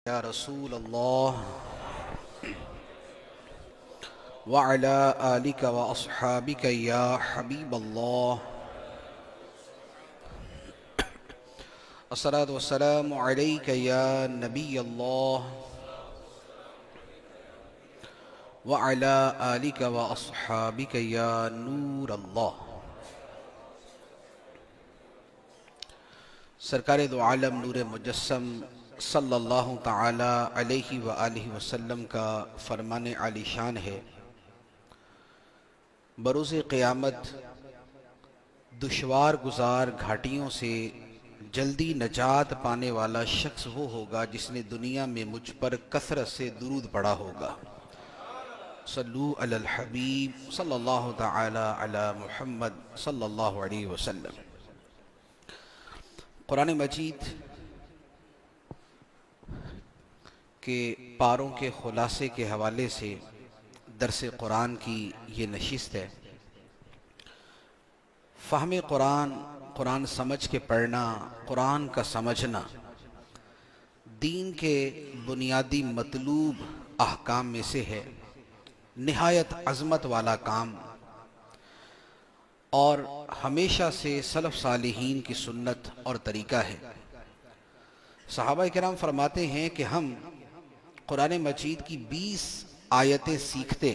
یا رسول اللہ وعلی آلک و اصحابک یا حبیب اللہ الصلاۃ والسلام علیک یا نبی اللہ وعلی آلک و اصحابک یا نور اللہ۔ سرکار دو عالم نور مجسم صلی اللہ تعالی علیہ وآلہ وسلم کا فرمان عالی شان ہے، بروز قیامت دشوار گزار گھاٹیوں سے جلدی نجات پانے والا شخص وہ ہوگا جس نے دنیا میں مجھ پر کثرت سے درود پڑھا ہوگا۔ صلو علی الحبیب صلی اللہ تعالی علی محمد صلی اللہ علیہ وسلم۔ قرآن مجید کے پاروں کے خلاصے کے حوالے سے درس قرآن کی یہ نشست ہے۔ فہم قرآن، قرآن سمجھ کے پڑھنا، قرآن کا سمجھنا دین کے بنیادی مطلوب احکام میں سے ہے، نہایت عظمت والا کام، اور ہمیشہ سے سلف صالحین کی سنت اور طریقہ ہے۔ صحابہ کرام فرماتے ہیں کہ ہم قرآن مجید کی 20 آیتیں سیکھتے،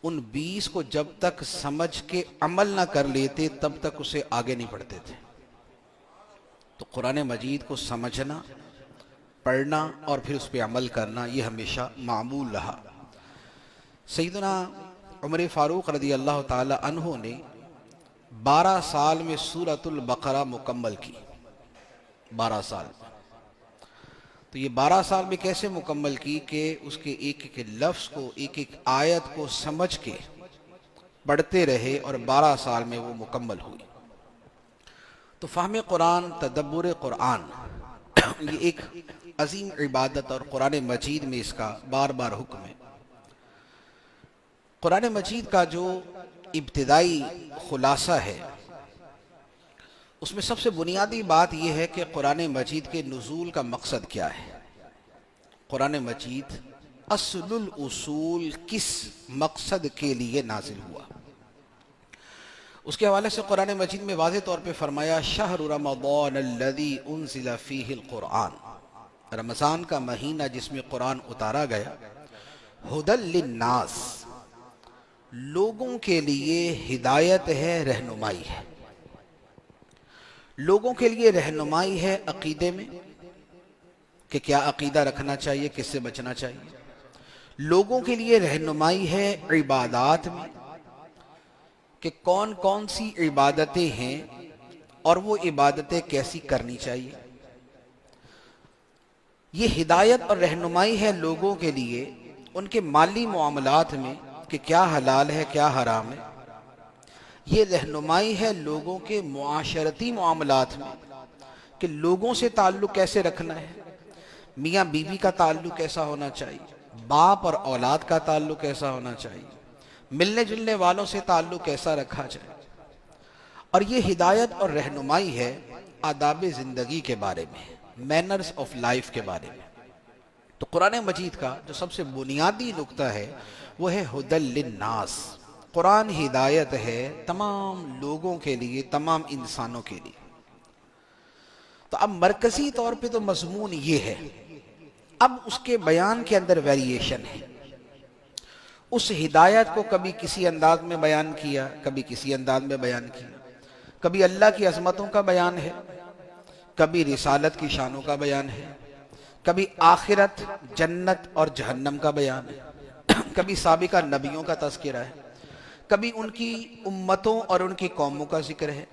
ان 20 کو جب تک سمجھ کے عمل نہ کر لیتے تب تک اسے آگے نہیں پڑھتے تھے۔ تو قرآن مجید کو سمجھنا، پڑھنا اور پھر اس پہ عمل کرنا یہ ہمیشہ معمول رہا۔ سیدنا عمر فاروق رضی اللہ تعالی عنہ نے 12 سال میں سورۃ البقرہ مکمل کی۔ 12 سال، تو یہ 12 سال میں کیسے مکمل کی کہ اس کے ایک ایک لفظ کو، ایک ایک آیت کو سمجھ کے پڑھتے رہے، اور 12 سال میں وہ مکمل ہوئی۔ تو فہم قرآن، تدبر قرآن یہ ایک عظیم عبادت، اور قرآن مجید میں اس کا بار بار حکم ہے۔ قرآن مجید کا جو ابتدائی خلاصہ ہے اس میں سب سے بنیادی بات یہ ہے کہ قرآن مجید کے نزول کا مقصد کیا ہے۔ قرآن مجید اصل الاصول کس مقصد کے لیے نازل ہوا، اس کے حوالے سے قرآن مجید میں واضح طور پہ فرمایا شہر رمضان الذی انزل فیہ القرآن، رمضان کا مہینہ جس میں قرآن اتارا گیا، ھدی للناس، لوگوں کے لیے ہدایت ہے، رہنمائی ہے۔ لوگوں کے لیے رہنمائی ہے عقیدے میں کہ کیا عقیدہ رکھنا چاہیے، کس سے بچنا چاہیے۔ لوگوں کے لیے رہنمائی ہے عبادات میں کہ کون کون سی عبادتیں ہیں اور وہ عبادتیں کیسی کرنی چاہیے۔ یہ ہدایت اور رہنمائی ہے لوگوں کے لیے ان کے مالی معاملات میں کہ کیا حلال ہے کیا حرام ہے۔ یہ رہنمائی ہے لوگوں کے معاشرتی معاملات میں کہ لوگوں سے تعلق کیسے رکھنا ہے، میاں بیوی کا تعلق کیسا ہونا چاہیے، باپ اور اولاد کا تعلق کیسا ہونا چاہیے، ملنے جلنے والوں سے تعلق کیسا رکھا جائے۔ اور یہ ہدایت اور رہنمائی ہے آداب زندگی کے بارے میں، مینرز آف لائف کے بارے میں۔ تو قرآن مجید کا جو سب سے بنیادی نقطہ ہے وہ ہے ھدی للناس۔ قرآن ہدایت ہے تمام لوگوں کے لیے، تمام انسانوں کے لیے۔ تو اب مرکزی طور پہ تو مضمون یہ ہے، اب اس کے بیان کے اندر ویریشن ہے۔ اس ہدایت کو کبھی کسی انداز میں بیان کیا، کبھی کسی انداز میں بیان کیا، کبھی اللہ کی عظمتوں کا بیان ہے، کبھی رسالت کی شانوں کا بیان ہے، کبھی آخرت، جنت اور جہنم کا بیان ہے، کبھی سابقہ نبیوں کا تذکرہ ہے، کبھی ان کی امتوں اور ان کی قوموں کا ذکر ہے،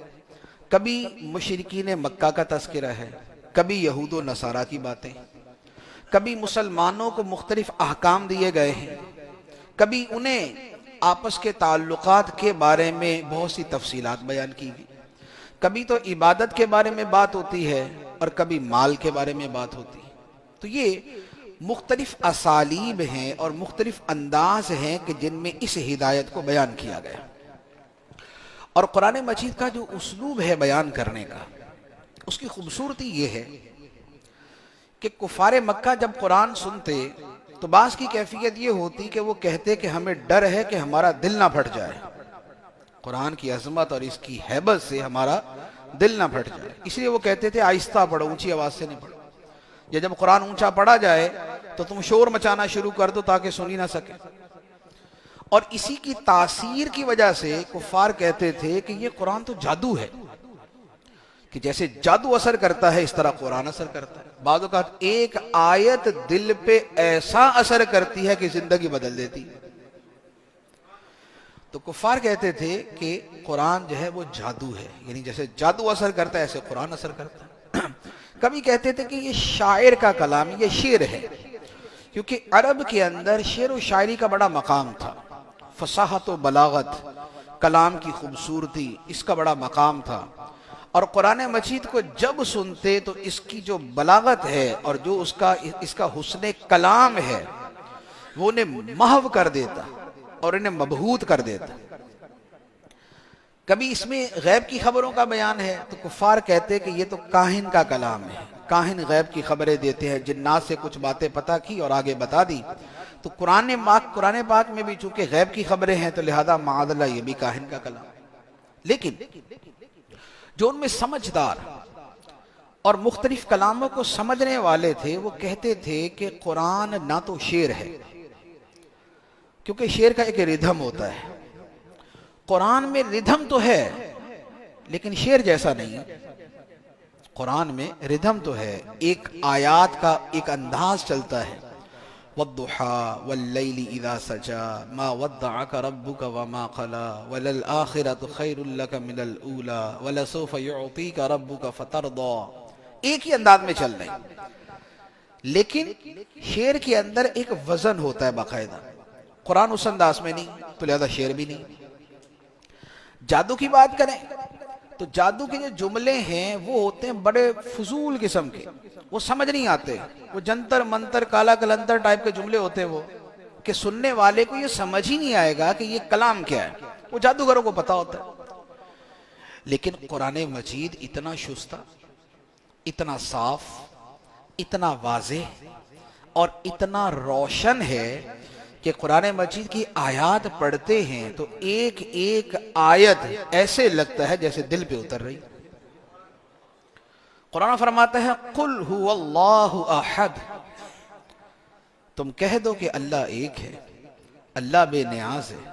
کبھی مشرکین مکہ کا تذکرہ ہے، کبھی یہود و نصارہ کی باتیں، کبھی مسلمانوں کو مختلف احکام دیے گئے ہیں، کبھی انہیں آپس کے تعلقات کے بارے میں بہت سی تفصیلات بیان کی گئی، کبھی تو عبادت کے بارے میں بات ہوتی ہے اور کبھی مال کے بارے میں بات ہوتی ہے۔ تو یہ مختلف اسالیب ہیں اور مختلف انداز ہیں کہ جن میں اس ہدایت کو بیان کیا گیا۔ اور قرآن مجید کا جو اسلوب ہے بیان کرنے کا، اس کی خوبصورتی یہ ہے کہ کفار مکہ جب قرآن سنتے تو بعض کی کیفیت یہ ہوتی کہ وہ کہتے کہ ہمیں ڈر ہے کہ ہمارا دل نہ پھٹ جائے، قرآن کی عظمت اور اس کی ہیبت سے ہمارا دل نہ پھٹ جائے، اس لیے وہ کہتے تھے آہستہ پڑھو، اونچی آواز سے نہیں پڑھو، یا جب قرآن اونچا پڑھا جائے تو تم شور مچانا شروع کر دو تاکہ سنی نہ سکے۔ اور اسی کی تاثیر کی وجہ سے کفار کہتے تھے کہ یہ قرآن تو جادو ہے، کہ جیسے جادو اثر کرتا ہے اس طرح قرآن اثر کرتا ہے۔ بعض اوقات ایک آیت دل پہ ایسا اثر کرتی ہے کہ زندگی بدل دیتی ہے۔ تو کفار کہتے تھے کہ قرآن جو ہے وہ جادو ہے، یعنی جیسے جادو اثر کرتا ہے ایسے قرآن اثر کرتا ہے۔ کبھی کہتے تھے کہ یہ شاعر کا کلام، یہ شعر ہے، کیونکہ عرب کے اندر شعر و شاعری کا بڑا مقام تھا، فصاحت و بلاغت، کلام کی خوبصورتی، اس کا بڑا مقام تھا، اور قرآن مجید کو جب سنتے تو اس کی جو بلاغت ہے اور جو اس کا حسن کلام ہے وہ انہیں محو کر دیتا اور انہیں مبہوت کر دیتا۔ کبھی اس میں غیب کی خبروں کا بیان ہے تو کفار کہتے کہ یہ تو کاہن کا کلام ہے، کاہن غیب کی خبریں دیتے ہیں، جنات سے کچھ باتیں پتہ کی اور آگے بتا دی۔ تو قرآن پاک میں بھی چونکہ غیب کی خبریں ہیں تو لہذا معاذ اللہ یہ بھی کاہن کا کلام۔ لیکن جو ان میں سمجھدار اور مختلف کلاموں کو سمجھنے والے تھے وہ کہتے تھے کہ قرآن نہ تو شعر ہے، کیونکہ شعر کا ایک ردھم ہوتا ہے، قرآن میں ردھم تو ہے لیکن شعر جیسا نہیں۔ قرآن میں ردھم تو ہے، ایک آیات کا ایک انداز چلتا ہے، وَالضُّحَىٰ وَاللَّيْلِ إِذَا سَجَىٰ مَا وَدَّعَكَ رَبُّكَ وَمَا قَلَىٰ وَلَلْآخِرَةُ خَيْرٌ لَكَ مِنَ الْأُولَىٰ وَلَسَوْفَ يُعْطِيكَ رَبُّكَ فَتَرْضَىٰ، ایک ہی انداز میں چل رہے ہیں، لیکن شعر کے اندر ایک وزن ہوتا ہے باقاعدہ، قرآن اس انداز میں نہیں تو لہذا شعر بھی نہیں۔ جادو کی بات کریں تو جادو کے جو جملے ہیں وہ ہوتے ہیں بڑے فضول قسم کے، وہ سمجھ نہیں آتے، وہ جنتر منتر کالا کلندر ٹائپ کے جملے ہوتے ہیں، وہ کہ سننے والے کو یہ سمجھ ہی نہیں آئے گا کہ یہ کلام کیا ہے، وہ جادوگروں کو پتا ہوتا ہے۔ لیکن قرآن مجید اتنا شستہ، اتنا صاف، اتنا واضح اور اتنا روشن ہے کہ قرآن مجید کی آیات پڑھتے ہیں تو ایک ایک آیت ایسے لگتا ہے جیسے دل پہ اتر رہی۔ قرآن فرماتا ہے قُلْ هُوَ اللَّهُ أَحَدٌ، تم کہہ دو کہ اللہ ایک ہے، اللہ بے نیاز ہے،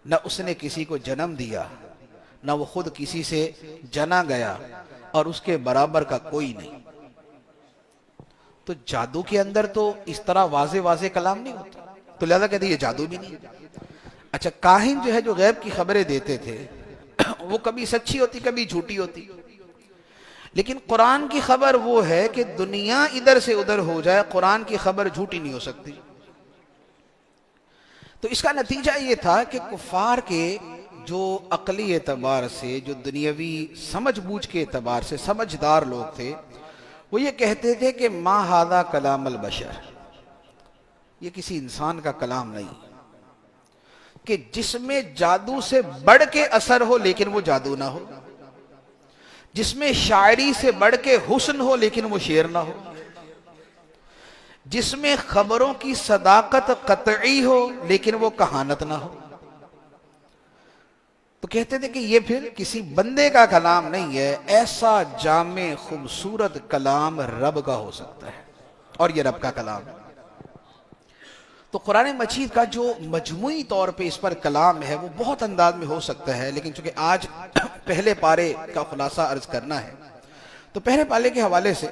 نہ اس نے کسی کو جنم دیا، نہ وہ خود کسی سے جنا گیا، اور اس کے برابر کا کوئی نہیں۔ تو جادو کے اندر تو اس طرح واضح واضح کلام نہیں ہوتا، تو لہذا کہتے ہیں یہ جادو بھی نہیں۔ اچھا، کاہن جو ہے جو غیب کی خبریں دیتے تھے وہ کبھی سچی ہوتی کبھی جھوٹی ہوتی، لیکن قرآن کی خبر وہ ہے کہ دنیا ادھر سے ادھر ہو جائے، قرآن کی خبر جھوٹی نہیں ہو سکتی۔ تو اس کا نتیجہ یہ تھا کہ کفار کے جو عقلی اعتبار سے، جو دنیاوی سمجھ بوجھ کے اعتبار سے سمجھدار لوگ تھے، وہ یہ کہتے تھے کہ ما ھذا کلام البشر، یہ کسی انسان کا کلام نہیں، کہ جس میں جادو سے بڑھ کے اثر ہو لیکن وہ جادو نہ ہو، جس میں شاعری سے بڑھ کے حسن ہو لیکن وہ شعر نہ ہو، جس میں خبروں کی صداقت قطعی ہو لیکن وہ کہانت نہ ہو۔ تو کہتے تھے کہ یہ پھر کسی بندے کا کلام نہیں ہے، ایسا جامع خوبصورت کلام رب کا ہو سکتا ہے، اور یہ رب کا کلام ہے۔ تو قرآن مجید کا جو مجموعی طور پہ اس پر کلام ہے وہ بہت انداز میں ہو سکتا ہے، لیکن چونکہ آج پہلے پارے کا خلاصہ عرض کرنا ہے تو پہلے پارے کے حوالے سے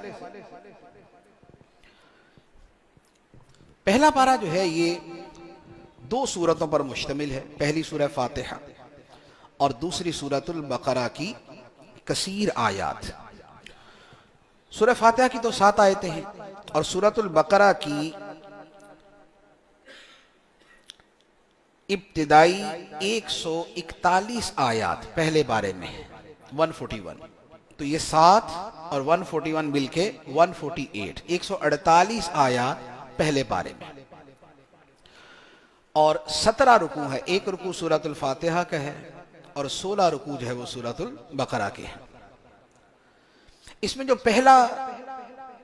پہلا پارہ جو ہے یہ 2 سورتوں پر مشتمل ہے، پہلی سورہ فاتحہ اور دوسری سورۃ البقرہ کی کثیر آیات۔ سورہ فاتحہ کی تو 7 آیتیں ہیں اور سورۃ البقرہ کی ابتدائی 141 آیات پہلے بارے میں ہے، 141، تو یہ 7 اور 141 مل کے 148، 148 آیات پہلے بارے میں، اور 17 رکوع ہے، ایک رکوع سورۃ الفاتحہ کا ہے اور 16 رکوع جو ہے وہ سورۃ البقرہ کے ہیں۔ اس میں جو پہلا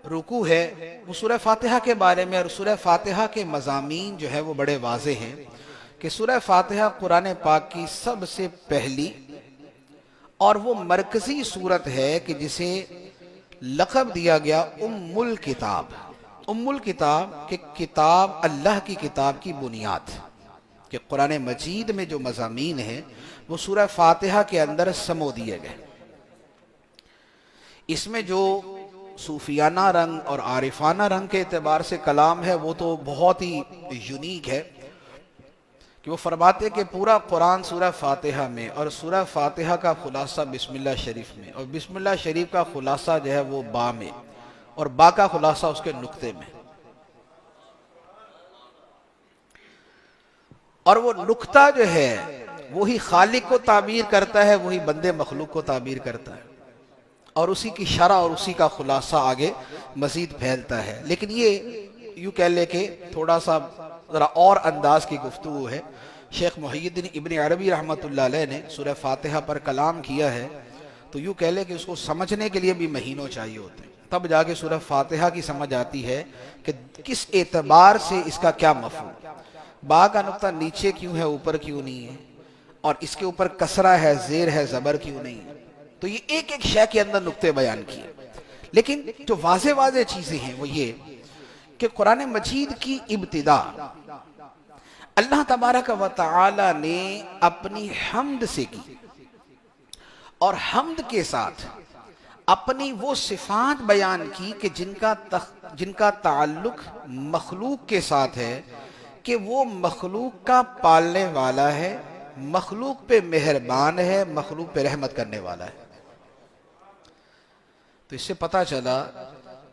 رکوع ہے وہ سورہ فاتحہ کے بارے میں، اور سورہ فاتحہ کے مضامین جو ہے وہ بڑے واضح ہیں کہ سورہ فاتحہ قرآن پاک کی سب سے پہلی اور وہ مرکزی سورت ہے کہ جسے لقب دیا گیا ام الکتاب۔ ام الکتاب کہ کتاب، اللہ کی کتاب کی بنیاد، کہ قرآن مجید میں جو مضامین ہیں وہ سورہ فاتحہ کے اندر سمو دیے گئے۔ اس میں جو صوفیانہ رنگ اور عارفانہ رنگ کے اعتبار سے کلام ہے وہ تو بہت ہی یونیک ہے، کہ وہ فرماتے کہ پورا قرآن سورہ فاتحہ میں، اور سورہ فاتحہ کا خلاصہ بسم اللہ شریف میں، اور بسم اللہ شریف کا خلاصہ جو ہے وہ با میں، اور با کا خلاصہ اس کے نقطے میں، اور وہ نقطہ جو ہے وہی خالق کو تعبیر کرتا ہے، وہی بندے مخلوق کو تعبیر کرتا ہے، اور اسی کی شرح اور اسی کا خلاصہ آگے مزید پھیلتا ہے۔ لیکن یہ یوں کہہ لے کہ تھوڑا سا ذرا اور انداز کی گفتگو ہے۔ شیخ محی الدین ابن عربی رحمۃ اللہ علیہ نے سورہ فاتحہ پر کلام کیا ہے، تو یوں کہہ لے کہ اس کو سمجھنے کے لیے بھی مہینوں چاہیے ہوتے ہیں، تب جا کے سورہ فاتحہ کی سمجھ آتی ہے کہ کس اعتبار سے اس کا کیا مفہوم، با کا نقطہ نیچے کیوں ہے اوپر کیوں نہیں ہے، اور اس کے اوپر کسرہ ہے زیر ہے زبر کیوں نہیں ہے۔ تو یہ ایک ایک شے کے اندر نقطے بیان کیے، لیکن جو واضح واضح چیزیں ہیں وہ یہ کہ قرآن مجید کی ابتدا اللہ تبارک و تعالی نے اپنی حمد سے کی، اور حمد کے ساتھ اپنی وہ صفات بیان کی کہ جن کا تعلق مخلوق کے ساتھ ہے، کہ وہ مخلوق کا پالنے والا ہے، مخلوق پہ مہربان ہے، مخلوق پہ رحمت کرنے والا ہے۔ تو اس سے پتہ چلا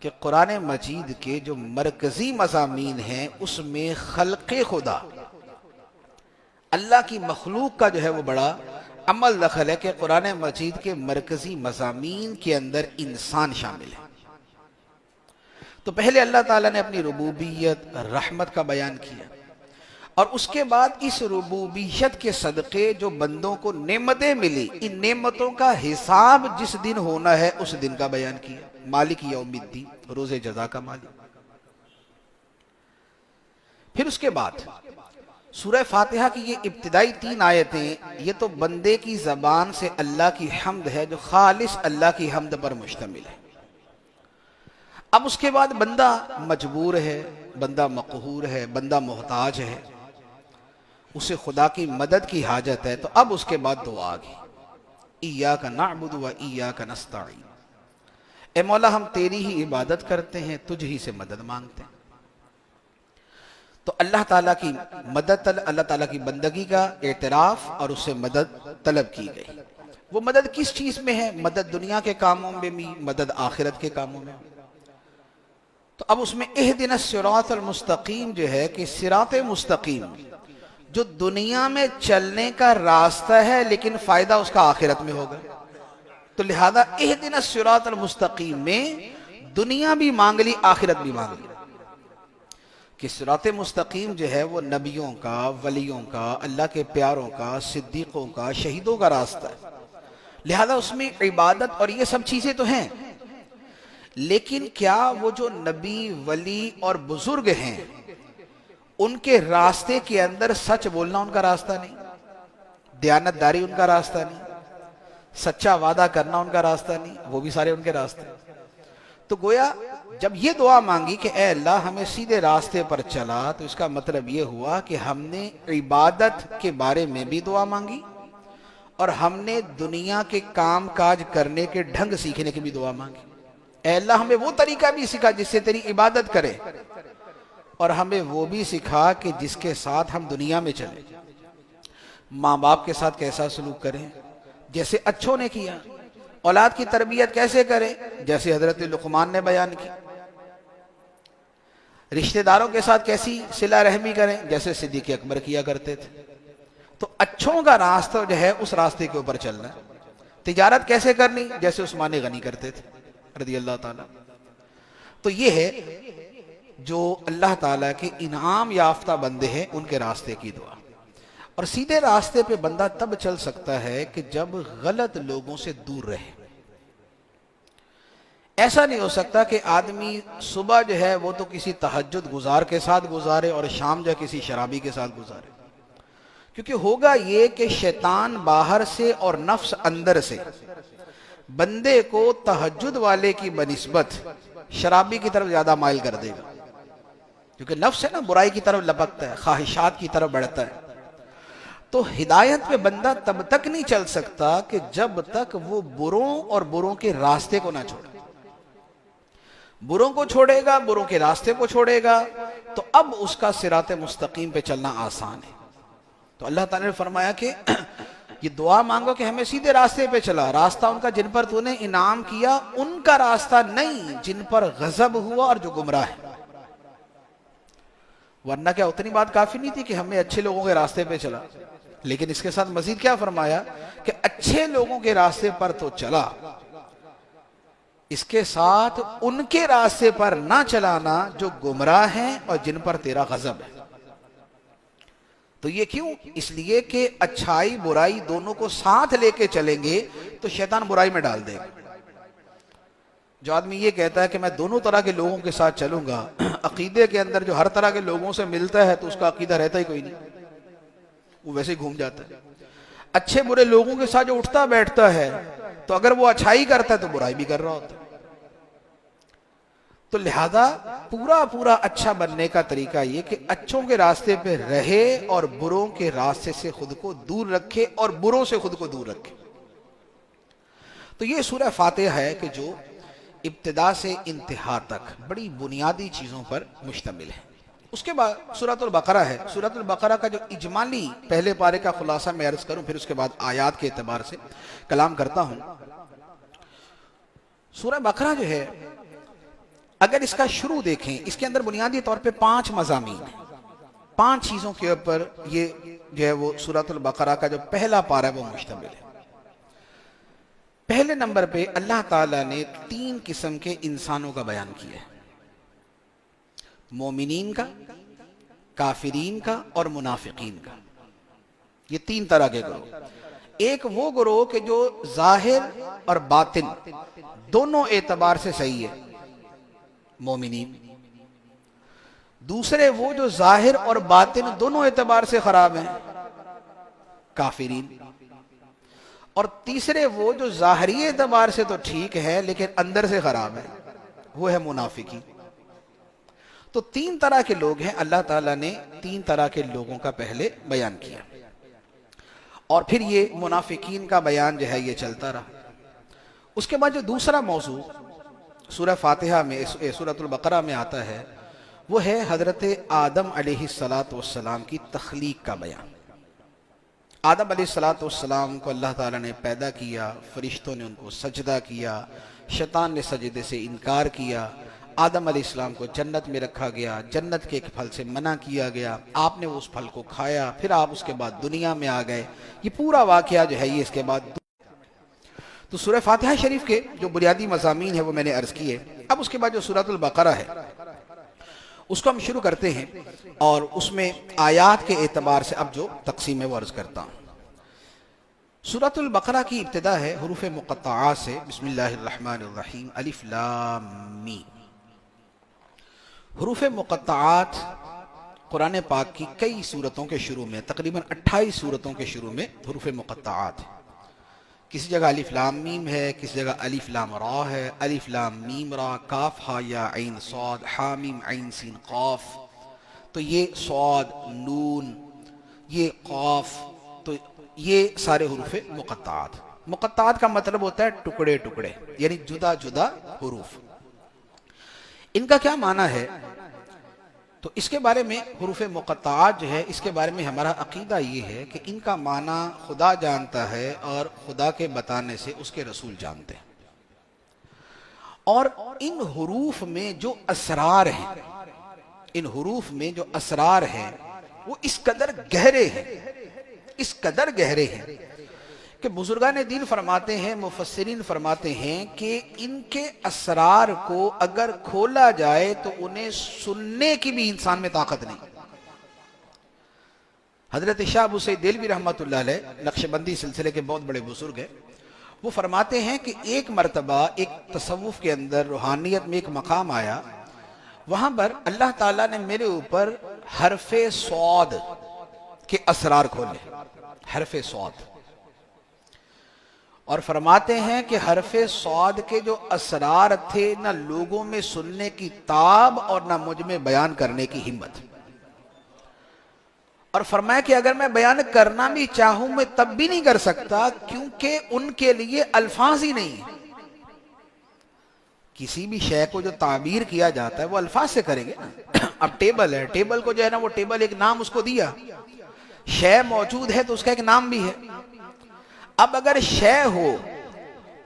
کہ قرآن مجید کے جو مرکزی مضامین ہیں اس میں خلق خدا، اللہ کی مخلوق کا جو ہے وہ بڑا عمل دخل ہے، کہ قرآن مجید کے مرکزی مضامین کے اندر انسان شامل ہے۔ تو پہلے اللہ تعالیٰ نے اپنی ربوبیت، رحمت کا بیان کیا، اور اس کے بعد اس ربوبیت کے صدقے جو بندوں کو نعمتیں ملی، ان نعمتوں کا حساب جس دن ہونا ہے اس دن کا بیان کیا، مالک یوم الدین، روز جزا کا مالک۔ پھر اس کے بعد سورہ فاتحہ کی یہ ابتدائی 3 آیتیں، یہ تو بندے کی زبان سے اللہ کی حمد ہے جو خالص اللہ کی حمد پر مشتمل ہے۔ اب اس کے بعد بندہ مجبور ہے، بندہ مقہور ہے، بندہ محتاج ہے، اسے خدا کی مدد کی حاجت ہے، تو اب اس کے بعد دعا کی، ایاک نعبد و ایاک نستعین، اے مولا ہم تیری ہی عبادت کرتے ہیں، تجھ ہی سے مدد مانگتے ہیں۔ تو اللہ تعالیٰ کی مدد، اللہ تعالیٰ کی بندگی کا اعتراف اور اس سے مدد طلب کی گئی۔ وہ مدد کس چیز میں ہے؟ مدد دنیا کے کاموں میں بھی، مدد آخرت کے کاموں میں بھی۔ تو اب اس میں اہدنا الصراط المستقیم جو ہے کہ صراط مستقیم جو دنیا میں چلنے کا راستہ ہے لیکن فائدہ اس کا آخرت میں ہوگا، تو لہذا اہدنا الصراط المستقیم میں دنیا بھی مانگ لی، آخرت بھی مانگ لی، کہ صراط مستقیم جو ہے وہ نبیوں کا، ولیوں کا، اللہ کے پیاروں کا، صدیقوں کا، شہیدوں کا راستہ ہے، لہذا اس میں عبادت اور یہ سب چیزیں تو ہیں، لیکن کیا وہ جو نبی، ولی اور بزرگ ہیں ان کے راستے کے اندر سچ بولنا ان کا راستہ نہیں، دیانت داری ان کا راستہ نہیں، سچا وعدہ کرنا ان کا راستہ نہیں، وہ بھی سارے ان کے راستے۔ تو گویا جب یہ دعا مانگی کہ اے اللہ ہمیں سیدھے راستے پر چلا، تو اس کا مطلب یہ ہوا کہ ہم نے عبادت کے بارے میں بھی دعا مانگی، اور ہم نے دنیا کے کام کاج کرنے کے ڈھنگ سیکھنے کی بھی دعا مانگی۔ اے اللہ ہمیں وہ طریقہ بھی سکھا جس سے تیری عبادت کرے، اور ہمیں وہ بھی سکھا کہ جس کے ساتھ ہم دنیا میں چلیں، ماں باپ کے ساتھ کیسا سلوک کریں جیسے اچھوں نے کیا، اولاد کی تربیت کیسے کریں جیسے حضرت لقمان نے بیان کی، رشتہ داروں کے ساتھ کیسی صلہ رحمی کریں جیسے صدیق اکبر کیا کرتے تھے۔ تو اچھوں کا راستہ جو ہے اس راستے کے اوپر چلنا ہے۔ تجارت کیسے کرنی جیسے عثمان غنی کرتے تھے رضی اللہ تعالیٰ۔ تو یہ ہے جو اللہ تعالیٰ کے انعام یافتہ بندے ہیں ان کے راستے کی دعا۔ اور سیدھے راستے پہ بندہ تب چل سکتا ہے کہ جب غلط لوگوں سے دور رہے۔ ایسا نہیں ہو سکتا کہ آدمی صبح جو ہے وہ تو کسی تہجد گزار کے ساتھ گزارے اور شام جو ہے کسی شرابی کے ساتھ گزارے، کیونکہ ہوگا یہ کہ شیطان باہر سے اور نفس اندر سے بندے کو تہجد والے کی بنسبت شرابی کی طرف زیادہ مائل کر دے گا، کیونکہ نفس ہے نا، برائی کی طرف لپکتا ہے، خواہشات کی طرف بڑھتا ہے۔ تو ہدایت پہ بندہ تب تک نہیں چل سکتا کہ جب تک وہ بروں اور بروں کے راستے کو نہ چھوڑے۔ بروں کو چھوڑے گا، بروں کے راستے کو چھوڑے گا، تو اب اس کا صراط مستقیم پہ چلنا آسان ہے۔ تو اللہ تعالیٰ نے فرمایا کہ یہ دعا مانگو کہ ہمیں سیدھے راستے پہ چلا، راستہ ان کا جن پر تو نے انعام کیا، ان کا راستہ نہیں جن پر غضب ہوا اور جو گمراہ ہے۔ ورنہ کیا اتنی بات کافی نہیں تھی کہ ہمیں اچھے لوگوں کے راستے پہ چلا، لیکن اس کے ساتھ مزید کیا فرمایا کہ اچھے لوگوں کے راستے پر تو چلا، اس کے ساتھ ان کے راستے پر نہ چلانا جو گمراہ ہیں اور جن پر تیرا غضب ہے۔ تو یہ کیوں؟ اس لیے کہ اچھائی برائی دونوں کو ساتھ لے کے چلیں گے تو شیطان برائی میں ڈال دے گا۔ جو آدمی یہ کہتا ہے کہ میں دونوں طرح کے لوگوں کے ساتھ چلوں گا، عقیدے کے اندر جو ہر طرح کے لوگوں سے ملتا ہے تو اس کا عقیدہ رہتا ہی کوئی نہیں، وہ ویسے ہی گھوم جاتا ہے۔ اچھے برے لوگوں کے ساتھ جو اٹھتا بیٹھتا ہے تو اگر وہ اچھائی کرتا ہے تو برائی بھی کر رہا ہوتا ہے۔ تو لہذا پورا اچھا بننے کا طریقہ یہ کہ اچھوں کے راستے پہ رہے اور بروں کے راستے سے خود کو دور رکھے اور بروں سے خود کو دور رکھے۔ تو یہ سورہ فاتحہ ہے کہ جو ابتدا سے انتہا تک بڑی بنیادی چیزوں پر مشتمل ہے۔ اس کے بعد سورۃ البقرہ ہے۔ سورۃ البقرہ کا جو اجمالی پہلے پارے کا خلاصہ میں عرض کروں، پھر اس کے بعد آیات کے اعتبار سے کلام کرتا ہوں۔ سورہ بقرہ جو ہے، اگر اس کا شروع دیکھیں، اس کے اندر بنیادی طور پہ 5 مضامین ہیں، 5 چیزوں کے اوپر یہ جو ہے وہ سورۃ البقرہ کا جو پہلا پارہ ہے وہ مشتمل ہے۔ پہلے نمبر پہ اللہ تعالیٰ نے 3 قسم کے انسانوں کا بیان کیا ہے، مومنین کا، کافرین کا اور منافقین کا۔ یہ 3 طرح کے گروہ۔ ایک وہ گروہ کہ جو ظاہر اور باطن دونوں اعتبار سے صحیح ہے، مومنین۔ دوسرے وہ جو ظاہر اور باطن دونوں اعتبار سے خراب ہیں، کافرین۔ اور تیسرے وہ جو ظاہری اعتبار سے تو ٹھیک ہے لیکن اندر سے خراب ہے، وہ ہے منافقین۔ تو 3 طرح کے لوگ ہیں، اللہ تعالیٰ نے 3 طرح کے لوگوں کا پہلے بیان کیا، اور پھر یہ منافقین کا بیان جو ہے یہ چلتا رہا۔ اس کے بعد جو دوسرا موضوع سورہ فاتحہ میں، سورۃ البقرہ میں آتا ہے، وہ ہے حضرت آدم علیہ السلام کی تخلیق کا بیان۔ آدم علیہ السلام کو اللہ تعالیٰ نے پیدا کیا، فرشتوں نے ان کو سجدہ کیا، شیطان نے سجدے سے انکار کیا، آدم علیہ السلام کو جنت میں رکھا گیا، جنت کے ایک پھل سے منع کیا گیا، آپ نے اس پھل کو کھایا، پھر آپ اس کے بعد دنیا میں آ گئے۔ یہ پورا واقعہ جو ہے یہ اس کے بعد۔ تو سورہ فاتحہ شریف کے جو بنیادی مضامین ہیں وہ میں نے عرض کیے۔ اب اس کے بعد جو سورۃ البقرہ ہے اس کو ہم شروع کرتے ہیں، اور اس میں آیات کے اعتبار سے اب جو تقسیم ہے وہ عرض کرتا ہوں۔ سورۃ البقرہ کی ابتدا ہے حروف مقطعات سے، بسم اللہ الرحمن الرحیم، الف لام میم۔ حروف مقطعات قرآن پاک کی کئی سورتوں کے شروع میں، تقریباً 28 سورتوں کے شروع میں حروف مقطعات ہیں۔ کسی جگہ الف لام میم ہے، کسی جگہ الف لام را ہے، الف لام میم را، کاف ہا یا عین صاد، ہا میم عین سین قاف۔ تو یہ صاد، نون، یہ قاف، تو یہ سارے حروف مقطعات۔ مقطعات کا مطلب ہوتا ہے ٹکڑے ٹکڑے، یعنی جدا جدا حروف۔ ان کا کیا معنی ہے؟ تو اس کے بارے میں حروف مقطعات جو ہے اس کے بارے میں ہمارا عقیدہ یہ ہے کہ ان کا معنی خدا جانتا ہے اور خدا کے بتانے سے اس کے رسول جانتے ہیں، اور ان حروف میں جو اسرار ہیں، ان حروف میں جو اسرار ہیں وہ اس قدر گہرے ہیں، اس قدر گہرے ہیں کہ بزرگان دین فرماتے ہیں، مفسرین فرماتے ہیں کہ ان کے اسرار کو اگر کھولا جائے تو انہیں سننے کی بھی انسان میں طاقت نہیں۔ حضرت شاہ ابو سعید دہلوی رحمۃ اللہ علیہ نقشبندی سلسلے کے بہت بڑے بزرگ ہیں، وہ فرماتے ہیں کہ ایک مرتبہ ایک تصوف کے اندر روحانیت میں ایک مقام آیا، وہاں پر اللہ تعالیٰ نے میرے اوپر حرف صاد کے اسرار کھولے، حرف صاد، اور فرماتے ہیں کہ حرف صاد کے جو اسرار تھے نہ لوگوں میں سننے کی تاب اور نہ مجھ میں بیان کرنے کی ہمت، اور فرمایا کہ اگر میں بیان کرنا بھی چاہوں میں تب بھی نہیں کر سکتا، کیونکہ ان کے لیے الفاظ ہی نہیں ہیں۔ کسی بھی شے کو جو تعبیر کیا جاتا ہے وہ الفاظ سے کریں گے نا۔ اب ٹیبل ہے، ٹیبل کو جو ہے نا وہ ٹیبل ایک نام اس کو دیا، شے موجود ہے تو اس کا ایک نام بھی ہے۔ اب اگر شے ہو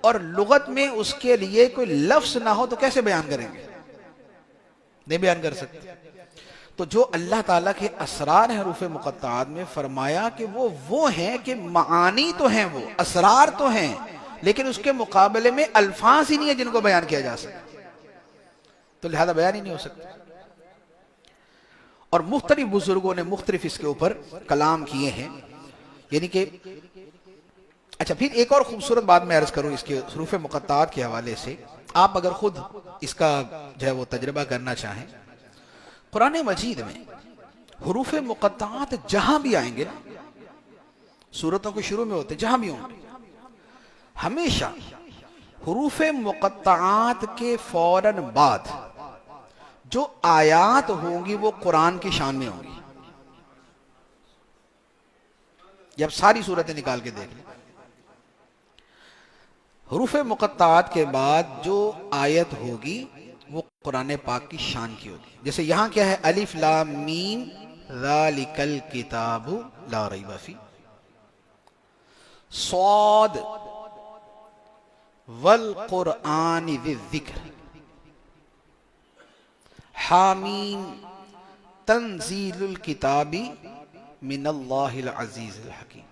اور لغت میں اس کے لیے کوئی لفظ نہ ہو تو کیسے بیان کریں گے؟ نہیں بیان کر سکتے۔ تو جو اللہ تعالیٰ کے اسرار ہیں حروف مقطعات میں، فرمایا کہ وہ ہیں کہ معانی تو ہیں، وہ اسرار تو ہیں، لیکن اس کے مقابلے میں الفاظ ہی نہیں ہیں جن کو بیان کیا جا سکے، تو لہذا بیان ہی نہیں ہو سکتا۔ اور مختلف بزرگوں نے مختلف اس کے اوپر کلام کیے ہیں، یعنی کہ اچھا پھر ایک اور خوبصورت بات میں عرض کروں اس کے حروف مقطعات کے حوالے سے، آپ اگر خود اس کا جو ہے وہ تجربہ کرنا چاہیں، قرآن مجید میں حروف مقطعات جہاں بھی آئیں گے نا، سورتوں کے شروع میں ہوتے جہاں بھی ہوں گے، ہمیشہ حروف مقطعات کے فوراً بعد جو آیات ہوں گی وہ قرآن کی شان میں ہوں گی۔ جب ساری صورتیں نکال کے دیکھ لیں، حروف مقطعات کے بعد جو آیت ہوگی وہ قرآن پاک کی شان کی ہوگی۔ جیسے یہاں کیا ہے، الف لام میم ذالک الکتاب لا ریب فیہ، صاد والقرآن ذی الذکر، حامیم تنزیل الکتاب من اللہ العزیز الحکیم۔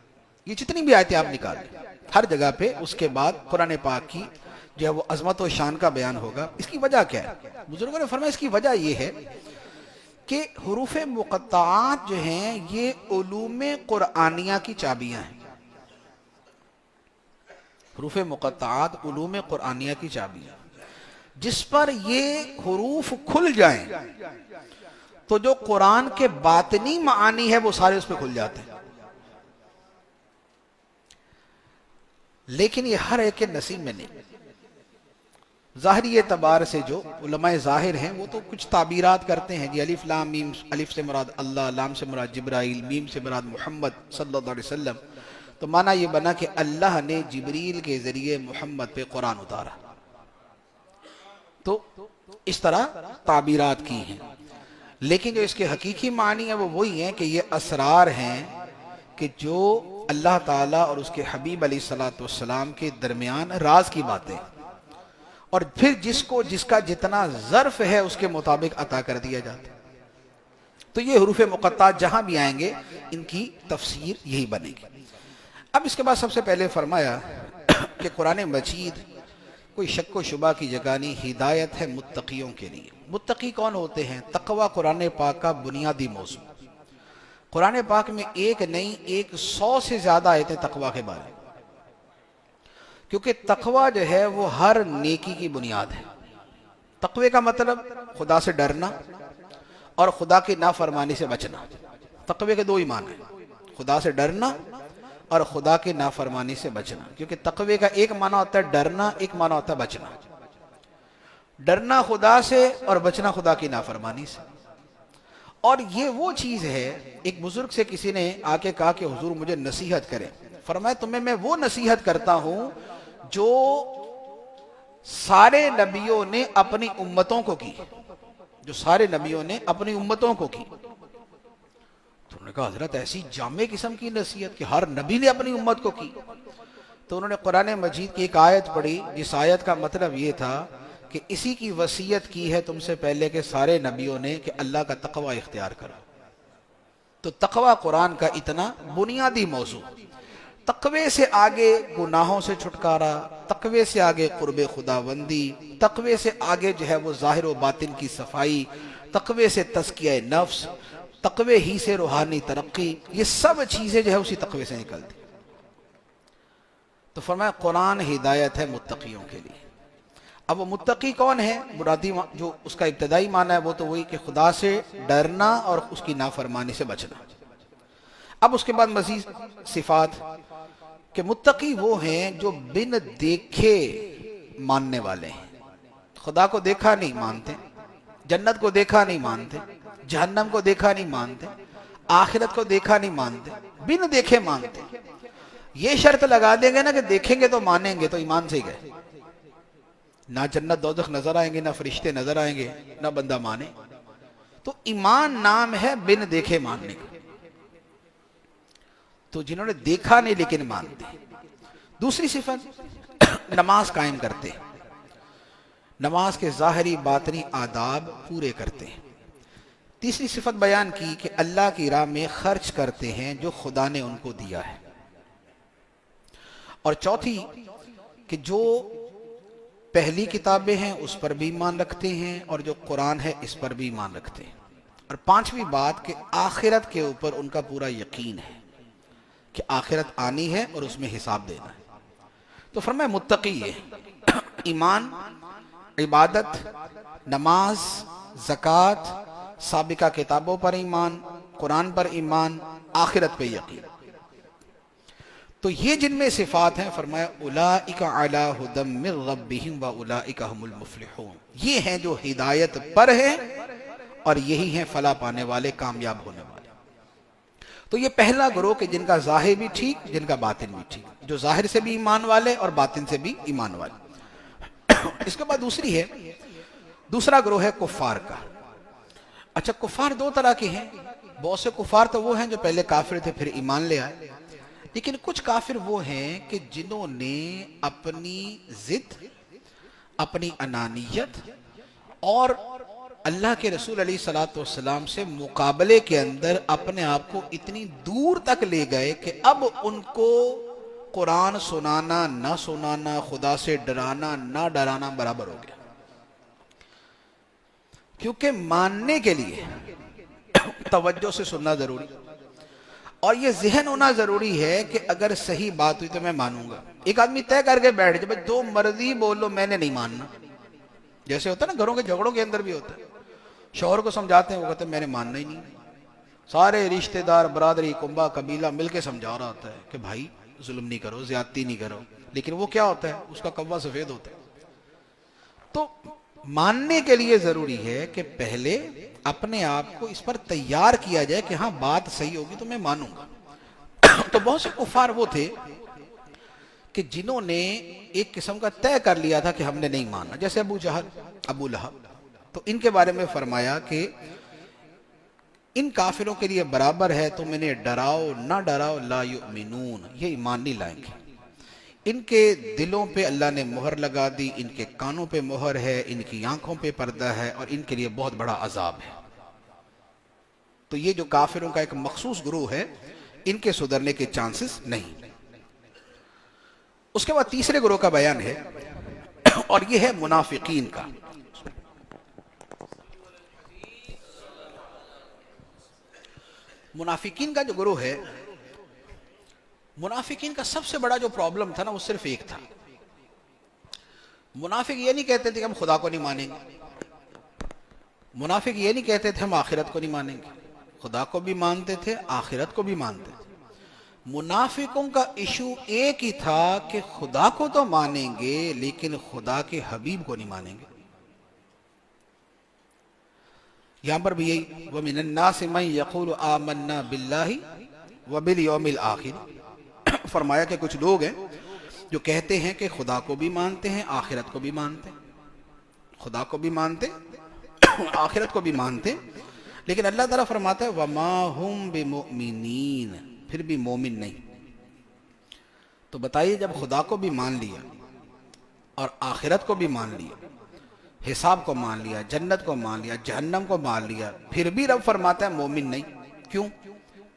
یہ جتنی بھی آیتیں آپ نکال لیں، ہر جگہ پہ اس کے بعد قرآن پاک کی جو ہے وہ عظمت و شان کا بیان ہوگا۔ اس کی وجہ کیا ہے؟ بزرگوں نے فرمایا اس کی وجہ یہ ہے کہ حروف مقطعات جو ہیں یہ علوم قرآنیہ کی چابیاں ہیں۔ حروف مقطعات علوم قرآنیہ کی چابیاں، جس پر یہ حروف کھل جائیں تو جو قرآن کے باطنی معانی ہے وہ سارے اس پہ کھل جاتے ہیں۔ لیکن یہ ہر ایک کے نصیب میں نہیں۔ ظاہری اعتبار سے جو علماء ظاہر ہیں وہ تو کچھ تعبیرات کرتے ہیں، جی الف لام میم، الف سے مراد اللہ، لام سے مراد جبرائیل، میم سے مراد محمد صلی اللہ علیہ وسلم، تو معنی یہ بنا کہ اللہ نے جبریل کے ذریعے محمد پہ قرآن اتارا، تو اس طرح تعبیرات کی ہیں۔ لیکن جو اس کے حقیقی معنی ہے وہ وہی ہیں کہ یہ اسرار ہیں کہ جو اللہ تعالیٰ اور اس کے حبیب علیہ الصلوۃ والسلام کے درمیان راز کی باتیں، اور پھر جس کا جتنا ظرف ہے اس کے مطابق عطا کر دیا جاتا ہے۔ تو یہ حروف مقطعات جہاں بھی آئیں گے ان کی تفسیر یہی بنے گی۔ اب اس کے بعد سب سے پہلے فرمایا کہ قرآن مجید کوئی شک و شبہ کی جگہ نہیں، ہدایت ہے متقیوں کے لیے۔ متقی کون ہوتے ہیں؟ تقوی قرآن پاک کا بنیادی موضوع۔ قرآن پاک میں ایک نہیں 100 سے زیادہ آیتیں تقوی کے بارے میں، کیونکہ تقوی جو ہے وہ ہر نیکی کی بنیاد ہے۔ تقوی کا مطلب خدا سے ڈرنا اور خدا کی نافرمانی سے بچنا۔ تقوی کے دو ہی معنی ہیں، خدا سے ڈرنا اور خدا کی نافرمانی سے بچنا، کیونکہ تقوی کا ایک معنی ہوتا ہے ڈرنا، ایک معنی ہوتا ہے بچنا۔ ڈرنا خدا سے اور بچنا خدا کی نافرمانی سے۔ اور یہ وہ چیز ہے، ایک بزرگ سے کسی نے آ کے کہا کہ حضور مجھے نصیحت کریں، فرمایا تمہیں میں وہ نصیحت کرتا ہوں جو سارے نبیوں نے اپنی امتوں کو کی، جو سارے نبیوں نے اپنی امتوں کو کی۔ تو انہوں نے کہا حضرت ایسی جامع قسم کی نصیحت کہ ہر نبی نے اپنی امت کو کی؟ تو انہوں نے قرآن مجید کی ایک آیت پڑھی جس آیت کا مطلب یہ تھا کہ اسی کی وصیت کی ہے تم سے پہلے کے سارے نبیوں نے کہ اللہ کا تقوی اختیار کرو۔ تو تقوی قرآن کا اتنا بنیادی موضوع، تقوی سے آگے گناہوں سے چھٹکارا، تقوی سے آگے قرب خداوندی، تقوی سے آگے جو ہے وہ ظاہر و باطن کی صفائی، تقوی سے تزکیہ نفس، تقوی ہی سے روحانی ترقی، یہ سب چیزیں جو ہے اسی تقوی سے نکلتی۔ تو فرمایا قرآن ہدایت ہے متقیوں کے لیے۔ اب وہ متقی کون ہے؟ مرادی جو اس کا ابتدائی معنی ہے وہ تو وہی کہ خدا سے ڈرنا اور اس کی نافرمانی سے بچنا۔ اب اس کے بعد مزید صفات کہ متقی وہ ہیں جو بن دیکھے ماننے والے ہیں۔ خدا کو دیکھا نہیں مانتے، جنت کو دیکھا نہیں مانتے، جہنم کو دیکھا نہیں مانتے، آخرت کو دیکھا نہیں مانتے، بن دیکھے مانتے۔ یہ شرط لگا دیں گے نا کہ دیکھیں گے تو مانیں گے، تو ایمان سے ہی گئے۔ نہ جنت دوزخ نظر آئیں گے، نہ فرشتے نظر آئیں گے، نہ بندہ مانے۔ تو ایمان نام ہے بن دیکھے ماننے کا۔ تو جنہوں نے دیکھا نہیں لیکن مانتے۔ دوسری صفت نماز قائم کرتے ہیں، نماز کے ظاہری باطنی آداب پورے کرتے ہیں۔ تیسری صفت بیان کی کہ اللہ کی راہ میں خرچ کرتے ہیں جو خدا نے ان کو دیا ہے۔ اور چوتھی کہ جو پہلی کتابیں ہیں اس پر بھی ایمان رکھتے ہیں، اور جو قرآن ہے اس پر بھی ایمان رکھتے ہیں۔ اور پانچویں بات کہ آخرت کے اوپر ان کا پورا یقین ہے کہ آخرت آنی ہے اور اس میں حساب دینا ہے۔ تو فرمایا متقی ہے، ایمان، عبادت، نماز، زکوٰۃ، سابقہ کتابوں پر ایمان، قرآن پر ایمان، آخرت پہ یقین۔ تو یہ جن میں صفات ہیں فرمایا اولئک علی ھدی من ربہم واولئک ھم المفلحون، یہ ہیں جو ہدایت پر ہیں اور یہی ہیں فلاح پانے والے، کامیاب ہونے والے۔ تو یہ پہلا گروہ کہ جن کا ظاہر بھی ٹھیک، جن کا باطن بھی ٹھیک، جو ظاہر سے بھی ایمان والے اور باطن سے بھی ایمان والے۔ اس کے بعد دوسرا گروہ ہے کفار کا۔ اچھا، کفار دو طرح کے ہیں۔ بہت سے کفار تو وہ ہیں جو پہلے کافر تھے پھر ایمان لے آئے، لیکن کچھ کافر وہ ہیں کہ جنہوں نے اپنی ضد، اپنی انانیت اور اللہ کے رسول علیہ الصلوۃ والسلام سے مقابلے کے اندر اپنے آپ کو اتنی دور تک لے گئے کہ اب ان کو قرآن سنانا نہ سنانا، خدا سے ڈرانا نہ ڈرانا برابر ہو گیا۔ کیونکہ ماننے کے لیے توجہ سے سننا ضروری، اور یہ ذہن ہونا ضروری ہے کہ اگر صحیح بات ہوئی تو میں مانوں گا۔ ایک آدمی طے کر کے بیٹھ جائے جو مرضی بولو میں نے نہیں ماننا، جیسے ہوتا ہے نا گھروں کے جھگڑوں کے اندر بھی ہوتا ہے، شوہر کو سمجھاتے ہیں وہ کہتے ہیں میں نے ماننا ہی نہیں، سارے رشتہ دار، برادری، کنبہ، قبیلہ مل کے سمجھا رہا ہوتا ہے کہ بھائی ظلم نہیں کرو، زیادتی نہیں کرو، لیکن وہ کیا ہوتا ہے، اس کا کوا سفید ہوتا ہے۔ تو ماننے کے لیے ضروری ہے کہ پہلے اپنے آپ کو اس پر تیار کیا جائے کہ ہاں بات صحیح ہوگی تو میں مانوں گا۔ تو بہت سے کفار وہ تھے کہ جنہوں نے ایک قسم کا طے کر لیا تھا کہ ہم نے نہیں ماننا، جیسے ابو جہل، ابو لہب۔ تو ان کے بارے میں فرمایا کہ ان کافروں کے لیے برابر ہے تم انہیں ڈراؤ نہ ڈراؤ، لا یؤمنون، یہ ایمان نہیں لائیں گے۔ ان کے دلوں پہ اللہ نے مہر لگا دی، ان کے کانوں پہ مہر ہے، ان کی آنکھوں پہ پردہ ہے، اور ان کے لیے بہت بڑا عذاب ہے۔ تو یہ جو کافروں کا ایک مخصوص گروہ ہے، ان کے سدھرنے کے چانسز نہیں۔ اس کے بعد تیسرے گروہ کا بیان ہے، اور یہ ہے منافقین کا۔ منافقین کا جو گروہ ہے، منافقین کا سب سے بڑا جو پرابلم تھا نا وہ صرف ایک تھا۔ منافق یہ نہیں کہتے تھے کہ ہم خدا کو نہیں مانیں گے، منافق یہ نہیں کہتے تھے ہم آخرت کو نہیں مانیں گے، خدا کو بھی مانتے تھے، آخرت کو بھی مانتے تھے۔ منافقوں کا ایشو ایک ہی تھا کہ خدا کو تو مانیں گے لیکن خدا کے حبیب کو نہیں مانیں گے۔ یہاں پر بھی یہی وَمِنَ النَّاسِ مَن يَقُولُ آمَنَّا بِاللَّهِ وَبِالْيَوْمِ الْآخِرِ، فرمایا کہ کچھ لوگ ہیں جو کہتے ہیں کہ خدا کو بھی مانتے ہیں، آخرت کو بھی مانتے ہیں، خدا کو بھی مانتے آخرت کو بھی مانتے، لیکن اللہ تعالیٰ فرماتا ہے وَمَا هُمْ بِمُؤْمِنِينَ، پھر بھی مومن نہیں۔ تو بتائیے جب خدا کو بھی مان لیا اور آخرت کو بھی مان لیا، حساب کو مان لیا، جنت کو مان لیا، جہنم کو مان لیا، پھر بھی رب فرماتا ہے مومن نہیں، کیوں؟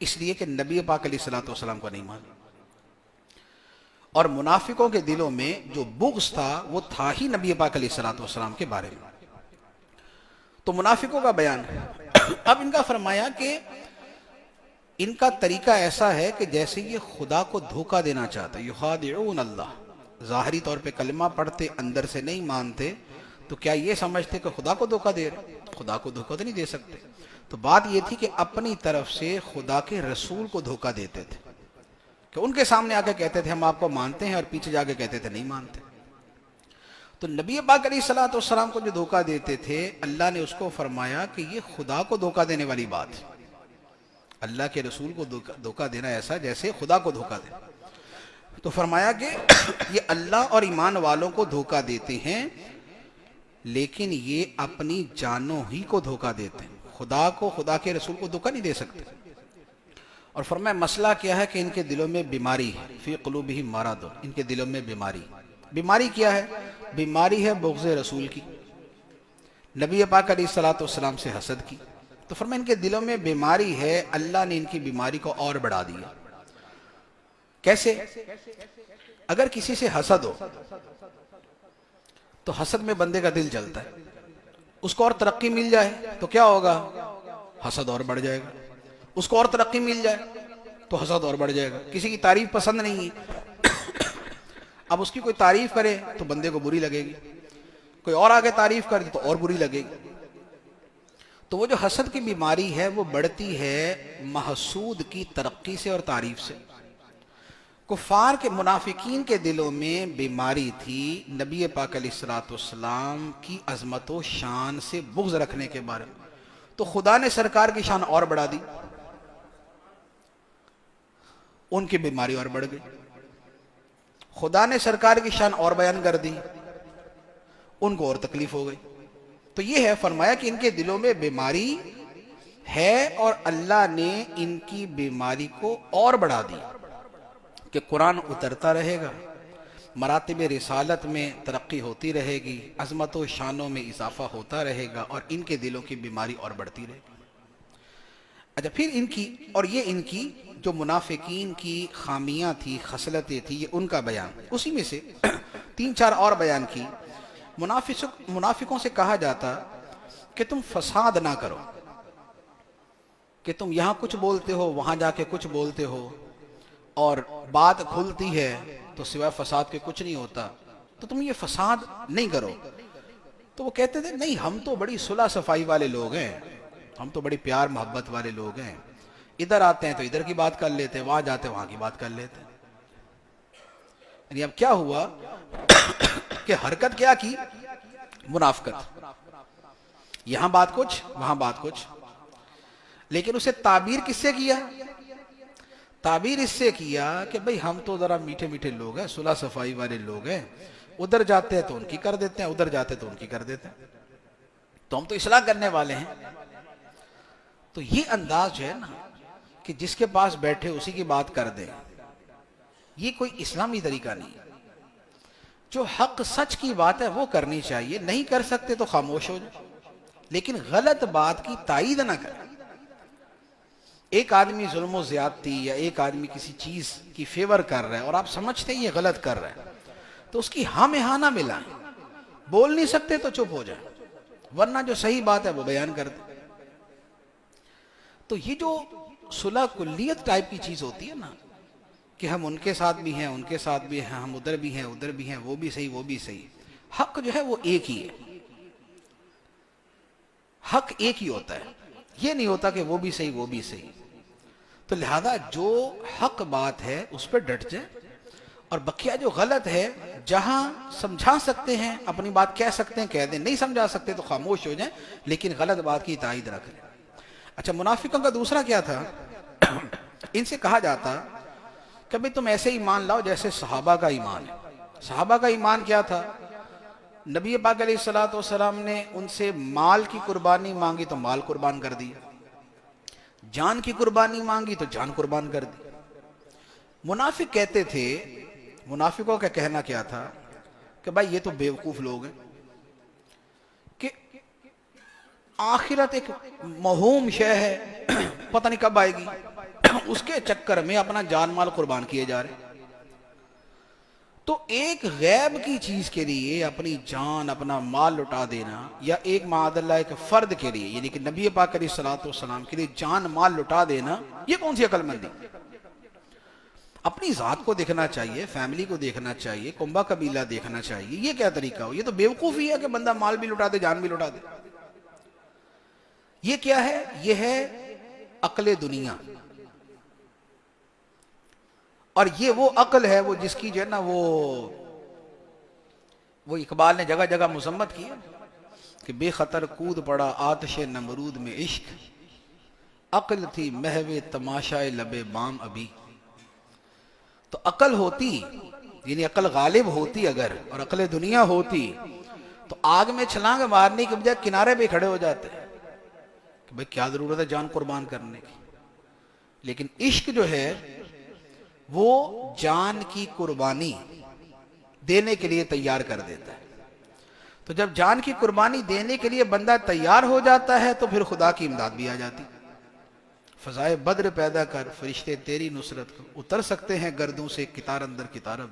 اس لیے کہ نبی پاک علیہ الصلوۃ والسلام کو نہیں مانا۔ اور منافقوں کے دلوں میں جو بغض تھا وہ تھا ہی نبی پاک علیہ الصلوۃ والسلام کے بارے میں۔ تو منافقوں کا بیان ہے۔ اب ان کا فرمایا کہ ان کا طریقہ ایسا ہے کہ جیسے یہ خدا کو دھوکہ دینا چاہتے، یخادعون اللہ، ظاہری طور پہ کلمہ پڑھتے، اندر سے نہیں مانتے، تو کیا یہ سمجھتے کہ خدا کو دھوکہ دے رہے؟ خدا کو دھوکہ تو نہیں دے سکتے۔ تو بات یہ تھی کہ اپنی طرف سے خدا کے رسول کو دھوکہ دیتے تھے، کہ ان کے سامنے آ کے کہتے تھے ہم آپ کو مانتے ہیں، اور پیچھے جا کے کہتے تھے نہیں مانتے۔ تو نبی پاک علیہ الصلوۃ والسلام کو جو دھوکہ دیتے تھے، اللہ نے اس کو فرمایا کہ یہ خدا کو دھوکہ دینے والی بات ہے۔ اللہ کے رسول کو دھوکہ دینا ایسا جیسے خدا کو دھوکہ دے۔ تو فرمایا کہ یہ اللہ اور ایمان والوں کو دھوکہ دیتے ہیں، لیکن یہ اپنی جانوں ہی کو دھوکہ دیتے ہیں، خدا کو، خدا کے رسول کو دھوکہ نہیں دے سکتے۔ اور فرمایا مسئلہ کیا ہے کہ ان کے دلوں میں بیماری ہے، فی قلوبہم مرض، ان کے دلوں میں بیماری کیا ہے؟ بیماری ہے بغض رسول کی، نبی پاک علیہ الصلوۃ والسلام سے حسد کی۔ تو فرمایا ان کے دلوں میں بیماری ہے، اللہ نے ان کی بیماری کو اور بڑھا دیا۔ کیسے؟ اگر کسی سے حسد ہو تو حسد میں بندے کا دل جلتا ہے، اس کو اور ترقی مل جائے تو کیا ہوگا؟ حسد اور بڑھ جائے گا۔ اس کو اور ترقی مل جائے تو حسد اور بڑھ جائے گا۔ کسی کی تعریف پسند نہیں ہے، اب اس کی کوئی تعریف کرے تو بندے کو بری لگے گی، کوئی اور آگے تعریف کرے تو اور بری لگے گی۔ تو وہ جو حسد کی بیماری ہے وہ بڑھتی ہے محسود کی ترقی سے اور تعریف سے۔ کفار کے، منافقین کے دلوں میں بیماری تھی نبی پاک علیہ الصلوۃ والسلام کی عظمت و شان سے بغض رکھنے کے بارے میں، تو خدا نے سرکار کی شان اور بڑھا دی، ان کی بیماری اور بڑھ گئی۔ خدا نے سرکار کی شان اور بیان کر دی، ان کو اور تکلیف ہو گئی۔ تو یہ ہے، فرمایا کہ ان کے دلوں میں بیماری ہے اور اللہ نے ان کی بیماری کو اور بڑھا دی، کہ قرآن اترتا رہے گا، مراتب رسالت میں ترقی ہوتی رہے گی، عظمت و شانوں میں اضافہ ہوتا رہے گا، اور ان کے دلوں کی بیماری اور بڑھتی رہے گی۔ اچھا، پھر ان کی، اور یہ ان کی جو منافقین کی خامیاں تھی، خصلتیں تھی، یہ ان کا بیان، اسی میں سے 3-4 اور بیان کی۔ منافقوں سے کہا جاتا کہ تم فساد نہ کرو، کہ تم یہاں کچھ بولتے ہو، وہاں جا کے کچھ بولتے ہو، اور بات کھلتی ہے تو سوائے فساد کے کچھ نہیں ہوتا، تو تم یہ فساد نہیں کرو۔ تو وہ کہتے تھے نہیں، ہم تو بڑی صلح صفائی والے لوگ ہیں، ہم تو بڑی پیار محبت والے لوگ ہیں، ادھر آتے ہیں تو ادھر کی بات کر لیتے ہیں، وہاں جاتے ہیں وہاں کی بات کر لیتے ہیں۔ یعنی اب کیا ہوا کہ حرکت کیا کی؟ منافقت، یہاں بات کچھ، وہاں بات کچھ، لیکن اسے تعبیر کس سے کیا؟ تعبیر اس سے کیا کہ بھئی ہم تو ذرا میٹھے میٹھے لوگ ہیں، صلح صفائی والے لوگ ہیں، ادھر جاتے ہیں تو ان کی کر دیتے ہیں، ادھر جاتے تو ان کی کر دیتے ہیں، تو ہم تو اصلاح کرنے والے ہیں۔ تو یہ انداز جو ہے نا کہ جس کے پاس بیٹھے اسی کی بات کر دیں، یہ کوئی اسلامی طریقہ نہیں ہے۔ جو حق سچ کی بات ہے وہ کرنی چاہیے، نہیں کر سکتے تو خاموش ہو جائے، لیکن غلط بات کی تائید نہ کریں۔ ایک آدمی ظلم و زیادتی یا ایک آدمی کسی چیز کی فیور کر رہا ہے اور آپ سمجھتے ہیں یہ غلط کر رہا ہے، تو اس کی ہاں میں ہاں نہ ملائیں، بول نہیں سکتے تو چپ ہو جائیں، ورنہ جو صحیح بات ہے وہ بیان کر دیں۔ تو یہ جو صلح کلیت ٹائپ کی چیز ہوتی ہے نا، کہ ہم ان کے ساتھ بھی ہیں، ان کے ساتھ بھی ہیں، ہم ادھر بھی ہیں، ادھر بھی ہیں، وہ بھی صحیح، وہ بھی صحیح، حق جو ہے وہ ایک ہی ہے، حق ایک ہی ہوتا ہے، یہ نہیں ہوتا کہ وہ بھی صحیح وہ بھی صحیح۔ تو لہذا جو حق بات ہے اس پہ ڈٹ جائے، اور بقیہ جو غلط ہے جہاں سمجھا سکتے ہیں اپنی بات کہہ سکتے ہیں کہہ دیں، نہیں سمجھا سکتے تو خاموش ہو جائیں، لیکن غلط بات کی تائید رکھ لیں۔ اچھا، منافقوں کا دوسرا کیا تھا؟ ان سے کہا جاتا کہ بھئی تم ایسے ایمان لاؤ جیسے صحابہ کا ایمان ہے۔ صحابہ کا ایمان کیا تھا؟ نبی پاک علیہ الصلوۃ والسلام نے ان سے مال کی قربانی مانگی تو مال قربان کر دی، جان کی قربانی مانگی تو جان قربان کر دی۔ منافق کہتے تھے، منافقوں کا کہنا کیا تھا کہ بھائی یہ تو بیوقوف لوگ ہیں، کہ آخرت ایک موہوم شے ہے، پتہ نہیں کب آئے گی، اس کے چکر میں اپنا جان مال قربان کیے جا رہے۔ تو ایک غیب کی چیز کے لیے اپنی جان اپنا مال لٹا دینا، یا ایک معاذ اللہ ایک فرد کے لیے یعنی کہ نبی پاک علیہ الصلوۃ والسلام کے لیے جان مال لٹا دینا، یہ کون سی عقل مندی؟ اپنی ذات کو دیکھنا چاہیے، فیملی کو دیکھنا چاہیے، کنبہ قبیلہ دیکھنا چاہیے. یہ کیا طریقہ ہو؟ یہ تو بیوقوفی ہے کہ بندہ مال بھی لٹا دے جان بھی لٹا دے. یہ کیا ہے؟ یہ ہے عقل دنیا. اور یہ وہ عقل ہے وہ جس کی جو ہے نا وہ اقبال نے جگہ جگہ مذمت کی ہے کہ بے خطر کود پڑا آتش نمرود میں عشق، عقل تھی محو تماشائے لبے بام ابھی. تو عقل ہوتی یعنی عقل غالب ہوتی اگر، اور عقل دنیا ہوتی تو آگ میں چھلانگ مارنے کے بجائے کنارے پہ کھڑے ہو جاتے کہ بھئی کیا ضرورت ہے جان قربان کرنے کی. لیکن عشق جو ہے وہ جان کی قربانی دینے کے لیے تیار کر دیتا ہے. تو جب جان کی قربانی دینے کے لیے بندہ تیار ہو جاتا ہے تو پھر خدا کی امداد بھی آ جاتی. فضائے بدر پیدا کر فرشتے تیری نصرت کو، اتر سکتے ہیں گردوں سے کتار اندر کتارب.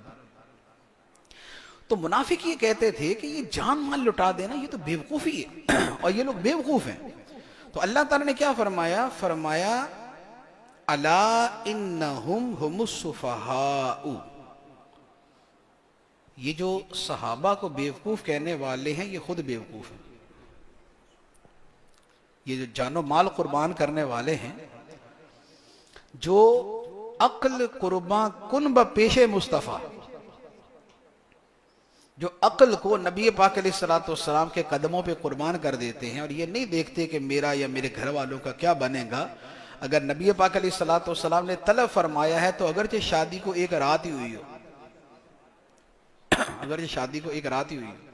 تو منافق یہ کہتے تھے کہ یہ جان مال لٹا دینا یہ تو بیوقوفی ہے اور یہ لوگ بیوقوف ہیں. تو اللہ تعالیٰ نے کیا فرمایا؟ فرمایا الا انہم ہم السفہاء. یہ جو صحابہ کو بیوقوف کہنے والے ہیں یہ خود بیوقوف ہیں. یہ جو جان و مال قربان کرنے والے ہیں، جو عقل قربان کن بپیش مصطفیٰ، جو عقل کو نبی پاک علیہ الصلوۃ والسلام کے قدموں پہ قربان کر دیتے ہیں اور یہ نہیں دیکھتے کہ میرا یا میرے گھر والوں کا کیا بنے گا. اگر نبی پاک علیہ الصلوۃ والسلام نے طلب فرمایا ہے تو اگرچہ شادی کو ایک رات ہی ہوئی ہو، اگرچہ شادی کو ایک رات ہی ہوئی ہو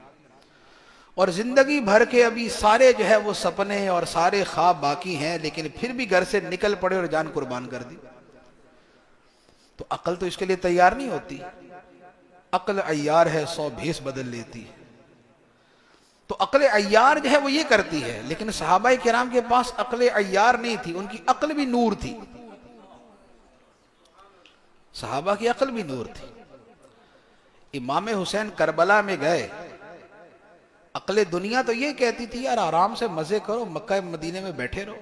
اور زندگی بھر کے ابھی سارے جو ہے وہ سپنے اور سارے خواب باقی ہیں، لیکن پھر بھی گھر سے نکل پڑے اور جان قربان کر دی، تو عقل تو اس کے لیے تیار نہیں ہوتی. عقل عیار ہے 100 بھیس بدل لیتی ہے. تو عقل عیار جو ہے وہ یہ کرتی ہے، لیکن صحابہ کرام کے پاس عقل عیار نہیں تھی، ان کی عقل بھی نور تھی. صحابہ کی عقل بھی نور تھی. امام حسین کربلا میں گئے، عقل دنیا تو یہ کہتی تھی یار آرام سے مزے کرو، مکہ مدینے میں بیٹھے رہو،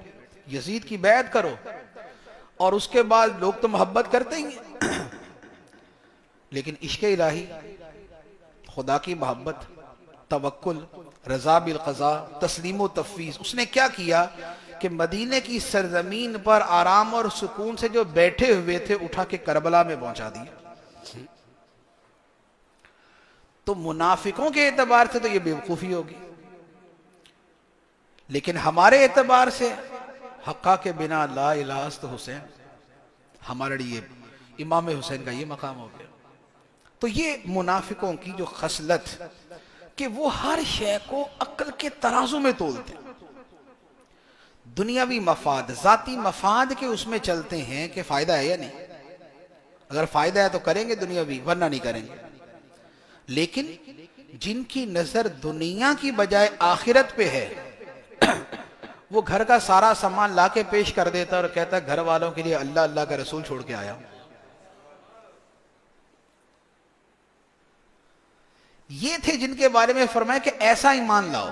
یزید کی بیعت کرو اور اس کے بعد لوگ تو محبت کرتے ہی ہیں. لیکن عشق الہی، خدا کی محبت، توکل، رضا بالقضاء، تسلیم و تفویض، اس نے کیا کیا کہ مدینے کی سرزمین پر آرام اور سکون سے جو بیٹھے ہوئے تھے اٹھا کے کربلا میں پہنچا دیا. تو منافقوں کے اعتبار سے تو یہ بیوقوفی ہوگی، لیکن ہمارے اعتبار سے حقا کے بنا لا الہ الا حسین، ہمارے لیے امام حسین کا یہ مقام ہو گیا. تو یہ منافقوں کی جو خصلت کہ وہ ہر شے کو عقل کے ترازو میں تولتے ہیں، دنیاوی مفاد، ذاتی مفاد کے اس میں چلتے ہیں کہ فائدہ ہے یا نہیں. اگر فائدہ ہے تو کریں گے دنیاوی، ورنہ نہیں کریں گے. لیکن جن کی نظر دنیا کی بجائے آخرت پہ ہے وہ گھر کا سارا سامان لا کے پیش کر دیتا اور کہتا گھر والوں کے لیے اللہ اللہ کا رسول چھوڑ کے آیا ہوں. یہ تھے جن کے بارے میں فرمایا کہ ایسا ایمان لاؤ،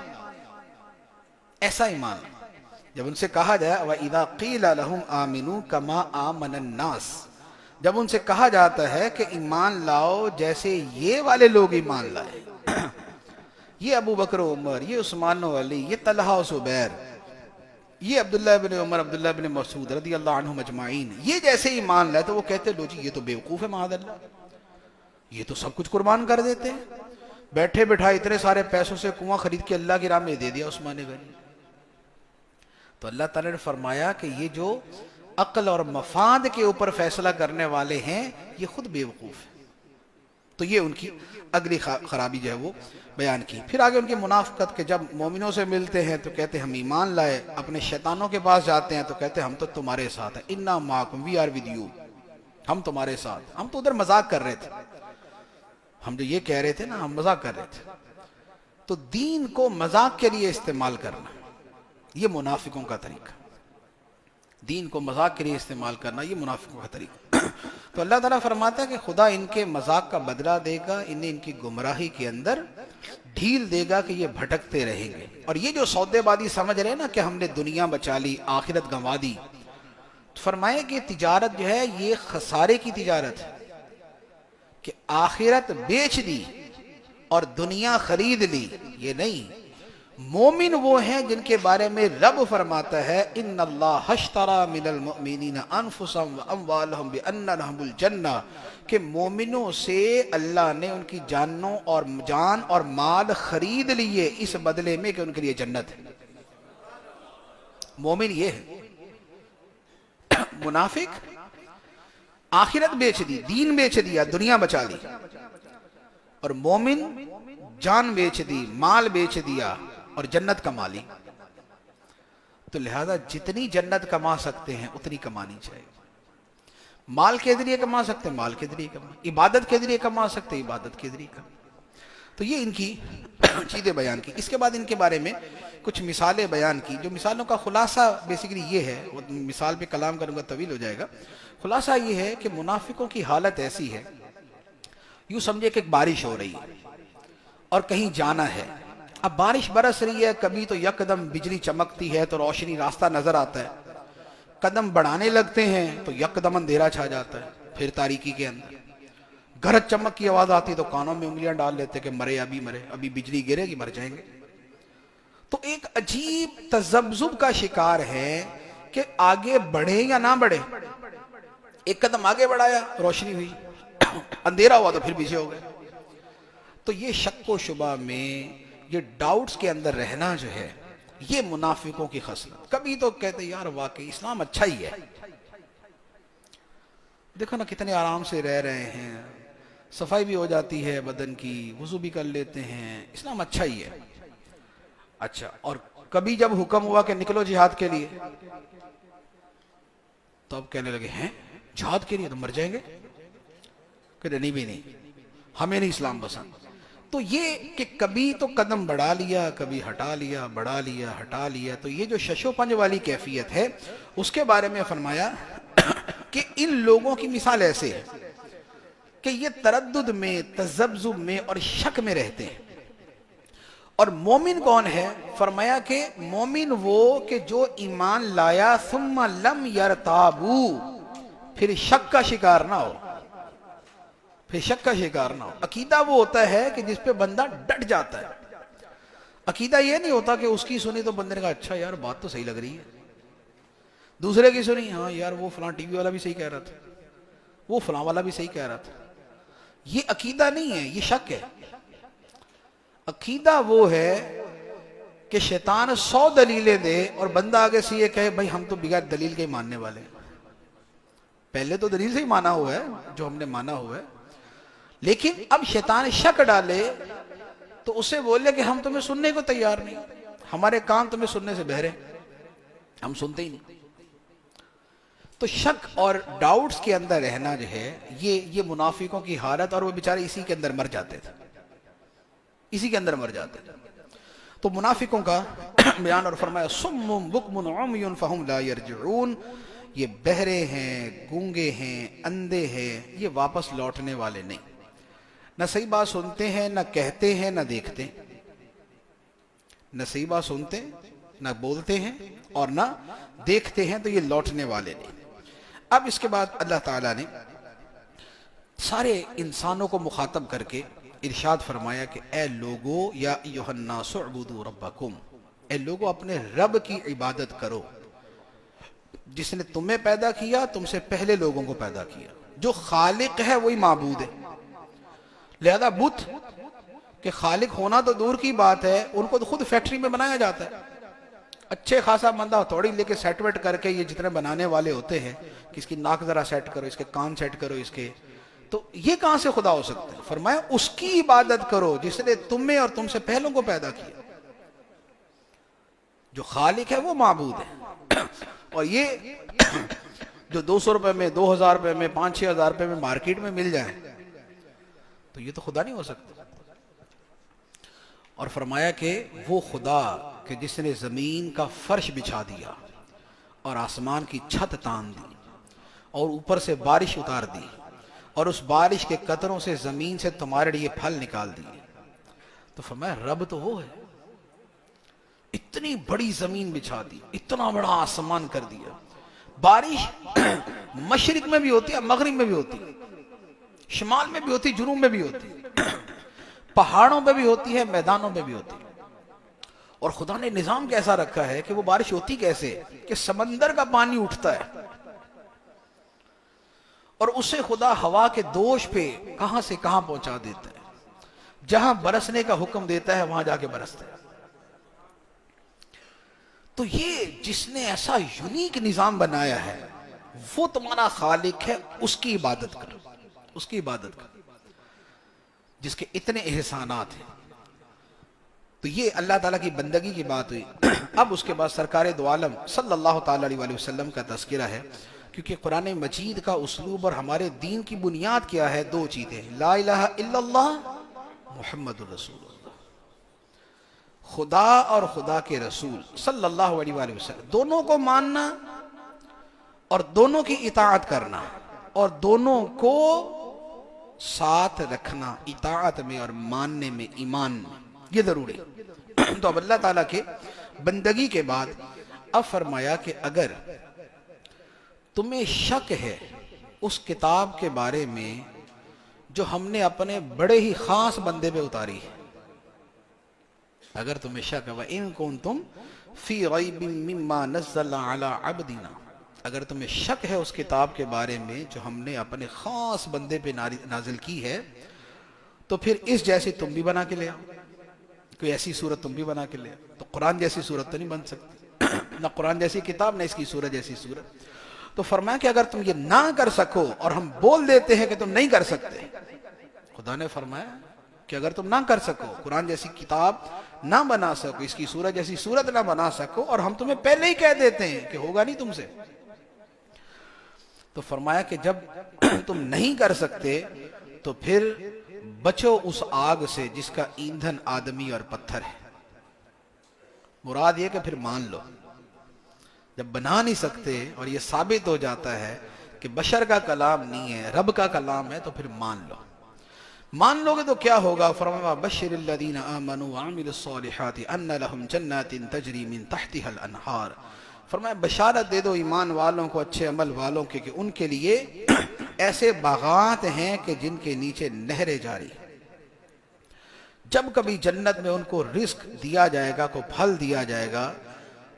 ایسا ایمان. جب ان سے کہا جائے وَإِذَا قِيلَ لَهُمْ آمِنُوا كَمَا آمَنَ النَّاسِ، جب ان سے کہا جاتا ہے کہ ایمان لاؤ جیسے یہ والے لوگ ایمان لائے، یہ ابو بکر و عمر، یہ عثمان و علی، یہ طلحہ و زبیر، یہ عبداللہ بن عمر، عبداللہ بن مسعود رضی اللہ عنہم اجمعین، یہ جیسے ایمان لائے، تو وہ کہتے لو جی یہ تو بیوقوف ہے معاذ اللہ، یہ تو سب کچھ قربان کر دیتے ہیں، بیٹھے بٹھائے اتنے سارے پیسوں سے کنواں خرید کے اللہ کی راہ میں دے دیا عثمان غنی. تو اللہ تعالیٰ نے فرمایا کہ یہ جو عقل اور مفاد کے اوپر فیصلہ کرنے والے ہیں یہ خود بیوقوف ہیں. تو یہ ان کی اگلی خرابی جو ہے وہ بیان کی. پھر آگے ان کی منافقت کہ جب مومنوں سے ملتے ہیں تو کہتے ہم ایمان لائے، اپنے شیطانوں کے پاس جاتے ہیں تو کہتے ہم تو تمہارے ساتھ ہیں، انا معکم وی آر ود یو، ہم تمہارے ساتھ. ہم تو ادھر مذاق کر رہے تھے، ہم جو یہ کہہ رہے تھے نا ہم مذاق کر رہے تھے. تو دین کو مذاق کے لیے استعمال کرنا یہ منافقوں کا طریقہ، دین کو مذاق کے لیے استعمال کرنا یہ منافقوں کا طریقہ. تو اللہ تعالیٰ فرماتا ہے کہ خدا ان کے مذاق کا بدلہ دے گا، انہیں ان کی گمراہی کے اندر ڈھیل دے گا کہ یہ بھٹکتے رہیں گے۔ اور یہ جو سودے بازی سمجھ رہے ہیں نا کہ ہم نے دنیا بچا لی آخرت گنوا دی، فرمائے کہ تجارت جو ہے یہ خسارے کی تجارت ہے، کہ آخرت بیچ دی اور دنیا خرید لی، یہ نہیں۔ مومن وہ ہیں جن کے بارے میں رب فرماتا ہے ان اللہ اشتری من المؤمنین انفسهم واموالهم بان لهم الجنہ، کہ مومنوں سے اللہ نے ان کی جان اور مال خرید لیے اس بدلے میں کہ ان کے لیے جنت ہے۔ مومن یہ ہے۔ منافق آخرت بیچ دی، دین بیچ دیا، دنیا بچا لی، اور مومن جان بیچ دی، مال بیچ دیا اور جنت کما لی۔ تو لہذا جتنی جنت کما سکتے ہیں اتنی کمانی چاہیے۔ مال کے ذریعے کما سکتے ہیں مال کے ذریعے کما، عبادت کے ذریعے کما سکتے ہیں عبادت کے ذریعے کما۔ تو یہ ان کی چیزیں بیان کی۔ اس کے بعد ان کے بارے میں کچھ مثالیں بیان کی، جو مثالوں کا خلاصہ بیسیکلی یہ ہے، وہ مثال پہ کلام کروں گا طویل ہو جائے گا۔ خلاصہ یہ ہے کہ منافقوں کی حالت ایسی ہے، یوں سمجھے کہ بارش ہو رہی ہے اور کہیں جانا ہے۔ اب بارش برس رہی ہے، کبھی تو یکدم بجلی چمکتی ہے تو روشنی راستہ نظر آتا ہے، قدم بڑھانے لگتے ہیں تو یکدم اندھیرا چھا جاتا ہے، پھر تاریکی کے اندر گرج چمک کی آواز آتی تو کانوں میں انگلیاں ڈال لیتے کہ مرے، ابھی بجلی گرے گی، مر جائیں گے۔ تو ایک عجیب تذبذب کا شکار ہے کہ آگے بڑھے یا نہ بڑھے۔ ایک قدم آگے بڑھایا روشنی ہوئی، اندھیرا ہوا تو پھر پیچھے ہو گئے۔ تو یہ شک و شبہ میں، یہ ڈاؤٹس کے اندر رہنا جو ہے، یہ منافقوں کی خصلت۔ کبھی تو کہتے یار واقعی اسلام اچھا ہی ہے، دیکھو نا کتنے آرام سے رہ رہے ہیں، صفائی بھی ہو جاتی ہے بدن کی، وضو بھی کر لیتے ہیں، اسلام اچھا ہی ہے۔ اچھا، اور کبھی جب حکم ہوا کہ نکلو جہاد کے لیے تو اب کہنے لگے ہیں جہاد کے لیے تو مر جائیں گے، کہتے نہیں بھی نہیں، ہمیں نہیں اسلام پسند۔ تو یہ کہ کبھی تو قدم بڑھا لیا، کبھی ہٹا لیا، بڑھا لیا، ہٹا لیا۔ تو یہ جو شش و پنج والی کیفیت ہے، اس کے بارے میں فرمایا کہ ان لوگوں کی مثال ایسے ہے کہ یہ تردد میں، تذبذب میں اور شک میں رہتے ہیں۔ اور مومن کون ہے؟ فرمایا کہ مومن وہ کہ جو ایمان لایا ثم لم یرتابو، پھر شک کا شکار نہ ہو، پھر شک کا شکار نہ ہو۔ عقیدہ وہ ہوتا ہے کہ جس پہ بندہ ڈٹ جاتا ہے۔ عقیدہ یہ نہیں ہوتا کہ اس کی سنی تو بندے نے کہا اچھا یار بات تو صحیح لگ رہی ہے، دوسرے کی سنی ہاں یار وہ فلاں ٹی وی والا بھی صحیح کہہ رہا تھا، وہ فلاں والا بھی صحیح کہہ رہا تھا۔ یہ عقیدہ نہیں ہے، یہ شک ہے۔ عقیدہ وہ ہے کہ شیطان 100 دلیلیں دے اور بندہ آگے سے یہ کہے بھائی ہم تو بغیر دلیل کے ہی ماننے والے ہیں۔ پہلے تو دلیل سے ہی مانا ہوا ہے جو ہم نے مانا ہوا ہے، لیکن اب شیطان شک ڈالے تو اسے بولے کہ ہم تمہیں سننے کو تیار نہیں، ہمارے کان تمہیں سننے سے بہرے، ہم سنتے ہی نہیں۔ تو شک اور ڈاؤٹس کے اندر رہنا جو ہے یہ منافقوں کی حالت، اور وہ بیچارے اسی کے اندر مر جاتے تھے، اسی کے اندر مر جاتے تھے۔ تو منافقوں کا بیان اور فرمایا صم بکم عمی فہم لا یرجعون، یہ بہرے ہیں، گونگے ہیں، اندھے ہیں، یہ واپس لوٹنے والے نہیں، نہ صحیح بات سنتے ہیں، نہ کہتے ہیں، نہ دیکھتے، نہ صحیح بات سنتے، نہ بولتے ہیں اور نہ دیکھتے ہیں، تو یہ لوٹنے والے نہیں۔ اب اس کے بعد اللہ تعالیٰ نے سارے انسانوں کو مخاطب کر کے ارشاد فرمایا کہ اے لوگو یا ایھا الناس اعبدوا ربکم، اے لوگو اپنے رب کی عبادت کرو جس نے تمہیں پیدا کیا، تم سے پہلے لوگوں کو پیدا کیا۔ جو خالق ہے وہی معبود ہے، لہذا بت کہ خالق ہونا تو دور کی بات ہے، ان کو تو خود فیکٹری میں بنایا جاتا ہے، اچھے خاصا بندہ تھوڑی لے کے سیٹ ویٹ کر کے، یہ جتنے بنانے والے ہوتے ہیں کہ اس کی ناک ذرا سیٹ کرو، اس کے کان سیٹ کرو، اس کے، تو یہ کہاں سے خدا ہو سکتا ہے؟ فرمایا اس کی عبادت کرو جس نے تمہیں اور تم سے پہلوں کو پیدا کیا۔ جو خالق ہے وہ معبود ہے، اور یہ جو 200 روپے میں، 2000 روپے میں، 5-6 ہزار روپے میں مارکیٹ میں مل جائیں تو یہ تو خدا نہیں ہو سکتا۔ اور فرمایا کہ وہ خدا کہ جس نے زمین کا فرش بچھا دیا اور آسمان کی چھت تان دی اور اوپر سے بارش اتار دی اور اس بارش کے قطروں سے زمین سے تمہارے لیے پھل نکال دیے. تو فرمایا رب تو وہ ہے، اتنی بڑی زمین بچھا دی، اتنا بڑا آسمان کر دیا. بارش مشرق میں بھی ہوتی ہے، مغرب میں بھی ہوتی ہے، شمال میں بھی ہوتی، جنوب میں بھی ہوتی، پہاڑوں پہ بھی ہوتی ہے، میدانوں پہ بھی ہوتی. اور خدا نے نظام کیسا رکھا ہے کہ وہ بارش ہوتی کیسے کہ سمندر کا پانی اٹھتا ہے اور اسے خدا ہوا کے دوش پہ کہاں سے کہاں پہنچا دیتا ہے. جہاں برسنے کا حکم دیتا ہے وہاں جا کے برستا ہے. تو یہ جس نے ایسا یونیک نظام بنایا ہے وہ تمہارا خالق ہے، اس کی عبادت کرو، اس کی عبادت کرو جس کے اتنے احسانات ہیں. تو یہ اللہ تعالیٰ کی بندگی کی بات ہوئی. اب اس کے بعد سرکار دو عالم صلی اللہ تعالیٰ علیہ وسلم کا تذکرہ ہے، کیونکہ قرآن مجید کا اسلوب اور ہمارے دین کی بنیاد کیا ہے؟ دو چیزیں، لا الہ الا اللہ محمد الرسول اللہ. خدا اور خدا کے رسول صلی اللہ علیہ وآلہ وسلم دونوں کو ماننا اور دونوں کی اطاعت کرنا اور دونوں کو ساتھ رکھنا، اطاعت میں اور ماننے میں، ایمان میں، یہ ضروری. تو اب اللہ تعالیٰ کے بندگی کے بعد اب فرمایا کہ اگر تمہیں شک ہے اس کتاب کے بارے میں جو ہم نے اپنے بڑے ہی خاص بندے پہ اتاری ہے، اگر تمہیں شک ہے وَإِن كُنتُمْ فِي رَيْبٍ مِّمَّا نَزَّلَ عَلَىٰ عَبْدِنَا، اگر تمہیں شک ہے اس کتاب کے بارے میں جو ہم نے اپنے خاص بندے پہ نازل کی ہے، تو پھر اس جیسی تم بھی بنا کے لے آؤ، کوئی ایسی صورت تم بھی بنا کے لے آؤ. تو قرآن جیسی صورت تو نہیں بن سکتی، نہ قرآن جیسی کتاب نہ اس کی صورت جیسی صورت. تو فرمایا کہ اگر تم یہ نہ کر سکو اور ہم بول دیتے ہیں کہ تم نہیں کر سکتے، خدا نے فرمایا کہ اگر تم نہ کر سکو، قرآن جیسی کتاب نہ بنا سکو، اس کی صورت جیسی صورت نہ بنا سکو، اور ہم تمہیں پہلے ہی کہہ دیتے ہیں کہ ہوگا نہیں تم سے، تو فرمایا کہ جب تم نہیں کر سکتے تو پھر بچو اس آگ سے جس کا ایندھن آدمی اور پتھر ہے. مراد یہ کہ پھر مان لو. جب بنا نہیں سکتے اور یہ ثابت ہو جاتا ہے کہ بشر کا کلام نہیں ہے، رب کا کلام ہے، تو پھر مان لو. مان لو گے تو کیا ہوگا؟ فرمایا بشر الذین آمنوا وعملوا الصالحات ان لهم جنات تجری من تحتها الانہار. فرمایا بشارت دے دو ایمان والوں کو، اچھے عمل والوں کے، کہ ان کے لیے ایسے باغات ہیں کہ جن کے نیچے نہریں جاری. جب کبھی جنت میں ان کو رزق دیا جائے گا، کو پھل دیا جائے گا،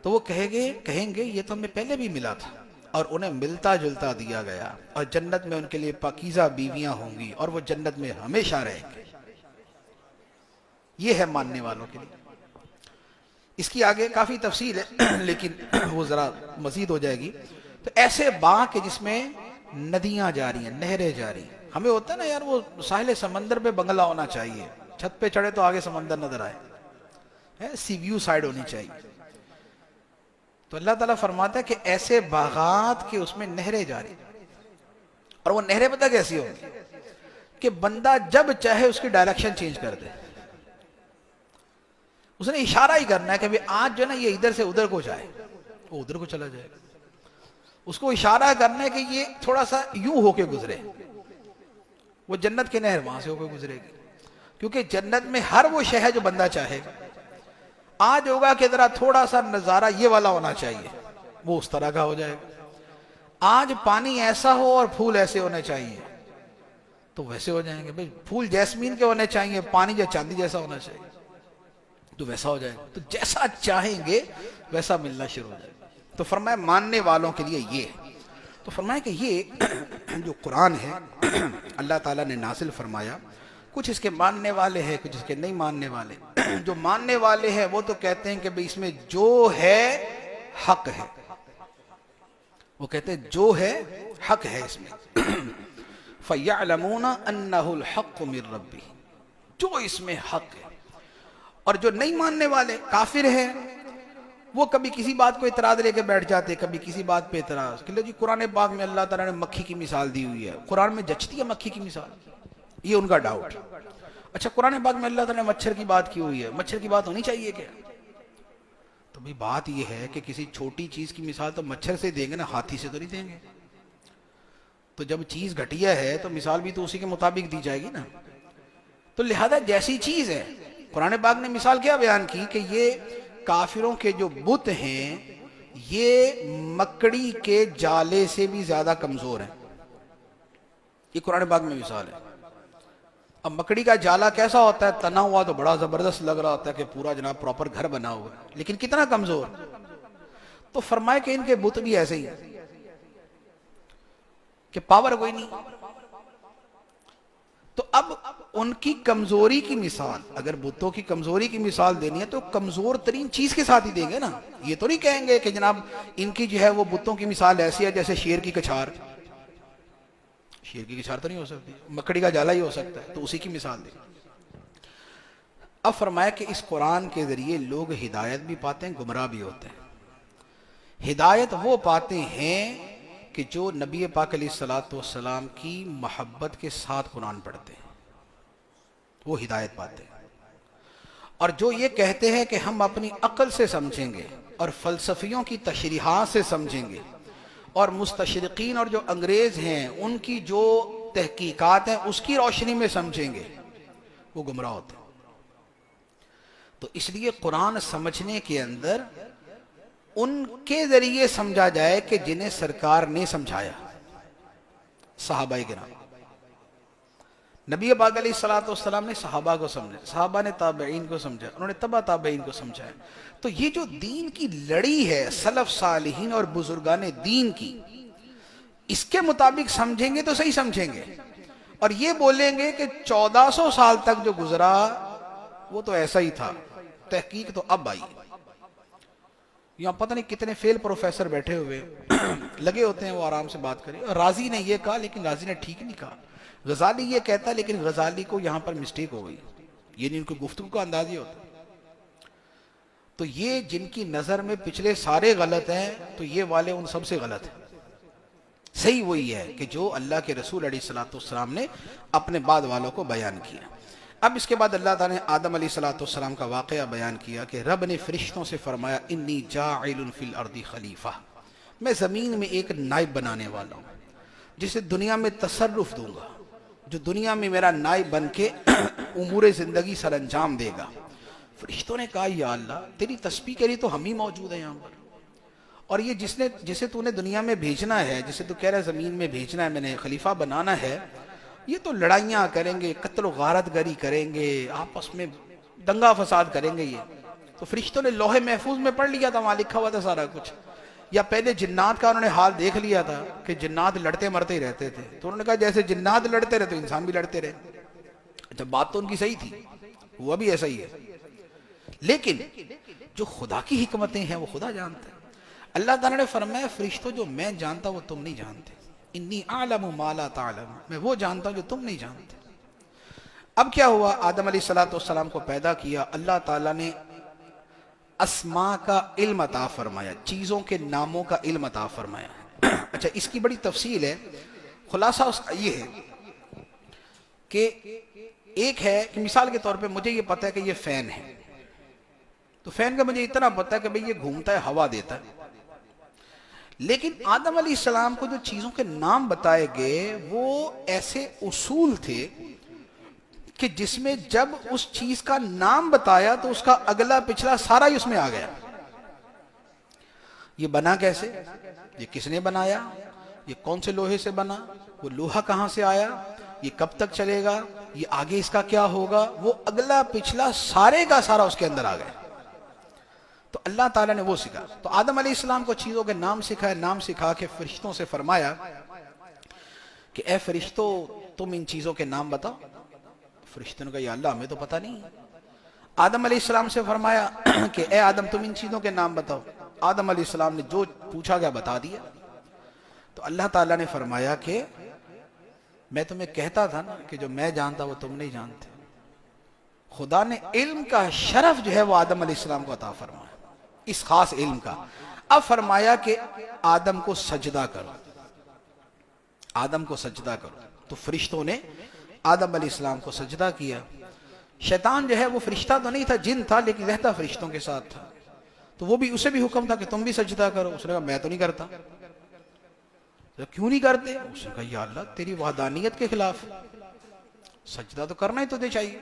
تو وہ کہیں گے یہ تو ہمیں پہلے بھی ملا تھا، اور انہیں ملتا جلتا دیا گیا. اور جنت میں ان کے لیے پاکیزہ بیویاں ہوں گی اور وہ جنت میں ہمیشہ رہیں گے. یہ ہے ماننے والوں کے لیے. اس کی آگے کافی تفصیل ہے لیکن وہ ذرا مزید ہو جائے گی. تو ایسے باغ کے جس میں ندیاں جاری ہیں، نہریں جاری ہیں. ہمیں ہوتا ہے نا یار وہ ساحل سمندر پہ بنگلہ ہونا چاہیے، چھت پہ چڑھے تو آگے سمندر نظر آئے، سی ویو سائیڈ ہونی چاہیے. تو اللہ تعالیٰ فرماتا ہے کہ ایسے باغات کے اس میں نہریں جاری. اور وہ نہریں پتہ کیسی ہوگی کہ بندہ جب چاہے اس کی ڈائریکشن چینج کر دے. اس نے اشارہ ہی کرنا ہے کہ آج جو ہے نا یہ ادھر سے ادھر کو جائے، وہ ادھر کو چلا جائے گا. اس کو اشارہ کرنا ہے کہ یہ تھوڑا سا یوں ہو کے گزرے، وہ جنت کے نہر وہاں سے ہو کے گزرے گی. کیونکہ جنت میں ہر وہ شے ہے جو بندہ چاہے گا. آج ہوگا کہ ذرا تھوڑا سا نظارہ یہ والا ہونا چاہیے، وہ اس طرح کا ہو جائے گا. آج پانی ایسا ہو اور پھول ایسے ہونے چاہیے تو ویسے ہو جائیں گے. بھئی پھول جیسمین کے ہونے چاہیے، پانی جو چاندی جیسا ہونا چاہیے تو ویسا ہو جائے گا. تو جیسا چاہیں گے ویسا ملنا شروع ہو جائے گا. تو فرمایا ماننے والوں کے لیے یہ. تو فرمایا کہ یہ جو قرآن ہے اللہ تعالیٰ نے نازل فرمایا، کچھ اس کے ماننے والے ہیں، کچھ اس کے نہیں ماننے والے. جو ماننے والے ہیں وہ تو کہتے ہیں کہ بھئی اس میں جو ہے حق ہے. وہ کہتے ہیں جو ہے حق ہے اس میں. فَيَعْلَمُونَ أَنَّهُ الْحَقُّ مِنْ رَبِّهِ، جو اس میں حق ہے. اور جو نہیں ماننے والے کافر ہیں وہ کبھی کسی بات کو اعتراض لے کے بیٹھ جاتے، کبھی کسی بات پہ اعتراض کہ لو جی قرآن پاک میں اللہ تعالیٰ نے مکھی کی مثال دی ہوئی ہے، قرآن میں جچتی ہے مکھی کی مثال؟ یہ ان کا ڈاؤٹ. اچھا قرآن پاک میں اللہ تعالیٰ نے مچھر کی بات کی ہوئی ہے، مچھر کی بات ہونی چاہیے کیا؟ تو بھئی بات یہ ہے کہ کسی چھوٹی چیز کی مثال تو مچھر سے دیں گے نا، ہاتھی سے تو نہیں دیں گے. تو جب چیز گھٹیا ہے تو مثال بھی تو اسی کے مطابق دی جائے گی نا. تو لہذا جیسی چیز ہے، قرآن پاک نے مثال کیا بیان کی کہ یہ کافروں کے جو بت ہیں یہ مکڑی کے جالے سے بھی زیادہ کمزور ہیں. یہ قرآن پاک میں مثال ہے. اب مکڑی کا جالا کیسا ہوتا ہے؟ تنا ہوا تو بڑا زبردست لگ رہا ہوتا ہے کہ پورا جناب پراپر گھر بنا ہوا ہے، لیکن کتنا کمزور. تو فرمائے کہ ان کے بت بھی ایسے ہی ہیں کہ پاور کوئی نہیں. تو اب ان کی کمزوری کی مثال، اگر بتوں کی کمزوری کی مثال دینی ہے تو کمزور ترین چیز کے ساتھ ہی دیں گے نا. یہ تو نہیں کہیں گے کہ جناب ان کی جو ہے وہ بتوں کی مثال ایسی ہے جیسے شیر کی کچھار. شیر کی کچھار تو نہیں ہو سکتی، مکڑی کا جالا ہی ہو سکتا ہے، تو اسی کی مثال دیں. اب فرمایا کہ اس قرآن کے ذریعے لوگ ہدایت بھی پاتے ہیں، گمراہ بھی ہوتے ہیں. ہدایت وہ پاتے ہیں کہ جو نبی پاک علیہ الصلوۃ والسلام کی محبت کے ساتھ قرآن پڑھتے ہیں، وہ ہدایت پاتے ہیں. اور جو یہ کہتے ہیں کہ ہم اپنی عقل سے سمجھیں گے اور فلسفیوں کی تشریحات سے سمجھیں گے اور مستشرقین اور جو انگریز ہیں ان کی جو تحقیقات ہیں اس کی روشنی میں سمجھیں گے، وہ گمراہ ہوتے ہیں. تو اس لیے قرآن سمجھنے کے اندر ان کے ذریعے سمجھا جائے کہ جنہیں سرکار نے سمجھایا. صحابہ کرام، نبی پاک علیہ الصلوۃ والسلام نے صحابہ کو سمجھا، صحابہ نے تابعین کو سمجھا، انہوں نے تبع تابعین کو سمجھایا. تو یہ جو دین کی لڑی ہے سلف صالحین اور بزرگان دین کی، اس کے مطابق سمجھیں گے تو صحیح سمجھیں گے. اور یہ بولیں گے کہ 1400 سال تک جو گزرا وہ تو ایسا ہی تھا، تحقیق تو اب آئی. یہاں پتہ نہیں کتنے فیل پروفیسر بیٹھے ہوئے لگے ہوتے ہیں وہ آرام سے بات کریں. رازی نے یہ کہا لیکن رازی نے ٹھیک نہیں کہا. غزالی یہ کہتا لیکن غزالی کو یہاں پر مسٹیک ہو گئی. یہ نہیں ان کو گفتگو کا انداز یہ ہوتا. تو یہ جن کی نظر میں پچھلے سارے غلط ہیں تو یہ والے ان سب سے غلط ہیں. صحیح وہی ہے کہ جو اللہ کے رسول علیہ الصلوۃ والسلام نے اپنے بعد والوں کو بیان کیا. اب اس کے بعد اللہ تعالیٰ نے آدم علیہ الصلوۃ والسلام کا واقعہ بیان کیا کہ رب نے فرشتوں سے فرمایا انی جاعل فی الارض خلیفہ، میں زمین میں ایک نائب بنانے والا ہوں جسے دنیا میں تصرف دوں گا، جو دنیا میں میرا نائب بن کے امور زندگی سر انجام دے گا. فرشتوں نے کہا یا اللہ تیری تسبیح کے لیے تو ہم ہی موجود ہیں یہاں پر، اور یہ جسے تو نے دنیا میں بھیجنا ہے، جسے تو کہہ رہا ہے زمین میں بھیجنا ہے، میں نے خلیفہ بنانا ہے، یہ تو لڑائیاں کریں گے، قتل و غارت گری کریں گے، آپس میں دنگا فساد کریں گے. یہ تو فرشتوں نے لوح محفوظ میں پڑھ لیا تھا، وہاں لکھا ہوا تھا سارا کچھ. یا پہلے جنات کا انہوں نے حال دیکھ لیا تھا کہ جنات لڑتے مرتے ہی رہتے تھے، تو انہوں نے کہا جیسے جنات لڑتے رہے تو انسان بھی لڑتے رہے. جب بات تو ان کی صحیح تھی، ہوا بھی ایسا ہی ہے. لیکن جو خدا کی حکمتیں ہیں وہ خدا جانتا ہے. اللہ تعالیٰ نے فرمایا فرشتوں جو میں جانتا وہ تم نہیں جانتے، انی اعلم ما لا تعلم، میں وہ جانتا ہوں جو تم نہیں جانتے. اب کیا ہوا؟ آدم علیہ الصلوۃ والسلام کو پیدا کیا، اللہ تعالیٰ نے اسماء کا علم عطا فرمایا، چیزوں کے ناموں کا علم عطا فرمایا. اچھا اس کی بڑی تفصیل ہے، خلاصہ اس کا یہ ہے کہ ایک ہے کہ مثال کے طور پہ مجھے یہ پتہ ہے کہ یہ فین ہے، تو فین کا مجھے اتنا پتہ ہے کہ بھئی یہ گھومتا ہے، ہوا دیتا ہے. لیکن آدم علیہ السلام کو جو چیزوں کے نام بتائے گئے وہ ایسے اصول تھے کہ جس میں جب اس چیز کا نام بتایا تو اس کا اگلا پچھلا سارا ہی اس میں آ گیا. یہ بنا کیسے، یہ کس نے بنایا، یہ کون سے لوہے سے بنا، وہ لوہا کہاں سے آیا، یہ کب تک چلے گا، یہ آگے اس کا کیا ہوگا، وہ اگلا پچھلا سارے کا سارا اس کے اندر آ گیا. تو اللہ تعالیٰ نے وہ سکھا. تو آدم علیہ السلام کو چیزوں کے نام سکھائے، نام سکھا کے فرشتوں سے فرمایا کہ اے فرشتوں تم ان چیزوں کے نام بتاؤ. فرشتوں نے کہا یا اللہ ہمیں تو پتہ نہیں. آدم علیہ السلام سے فرمایا کہ اے آدم تم ان چیزوں کے نام بتاؤ. آدم علیہ السلام نے جو پوچھا گیا بتا دیا. تو اللہ تعالیٰ نے فرمایا کہ میں تمہیں کہتا تھا نا کہ جو میں جانتا وہ تم نہیں جانتے. خدا نے علم کا شرف جو ہے وہ آدم علیہ السلام کو عطا فرمایا، اس خاص علم کا. اب فرمایا کہ آدم کو سجدہ کرو، آدم کو سجدہ کرو. تو فرشتوں نے آدم علیہ السلام کو سجدہ کیا. شیطان جو ہے وہ فرشتہ تو نہیں تھا، جن تھا، لیکن رہتا فرشتوں کے ساتھ تھا. تو وہ بھی اسے بھی حکم تھا کہ تم بھی سجدہ کرو. اس نے کہا میں تو نہیں کرتا. تو کیوں نہیں کرتے؟ اس نے کہا یا اللہ تیری وحدانیت کے خلاف، سجدہ تو کرنا ہی تجھے چاہیے،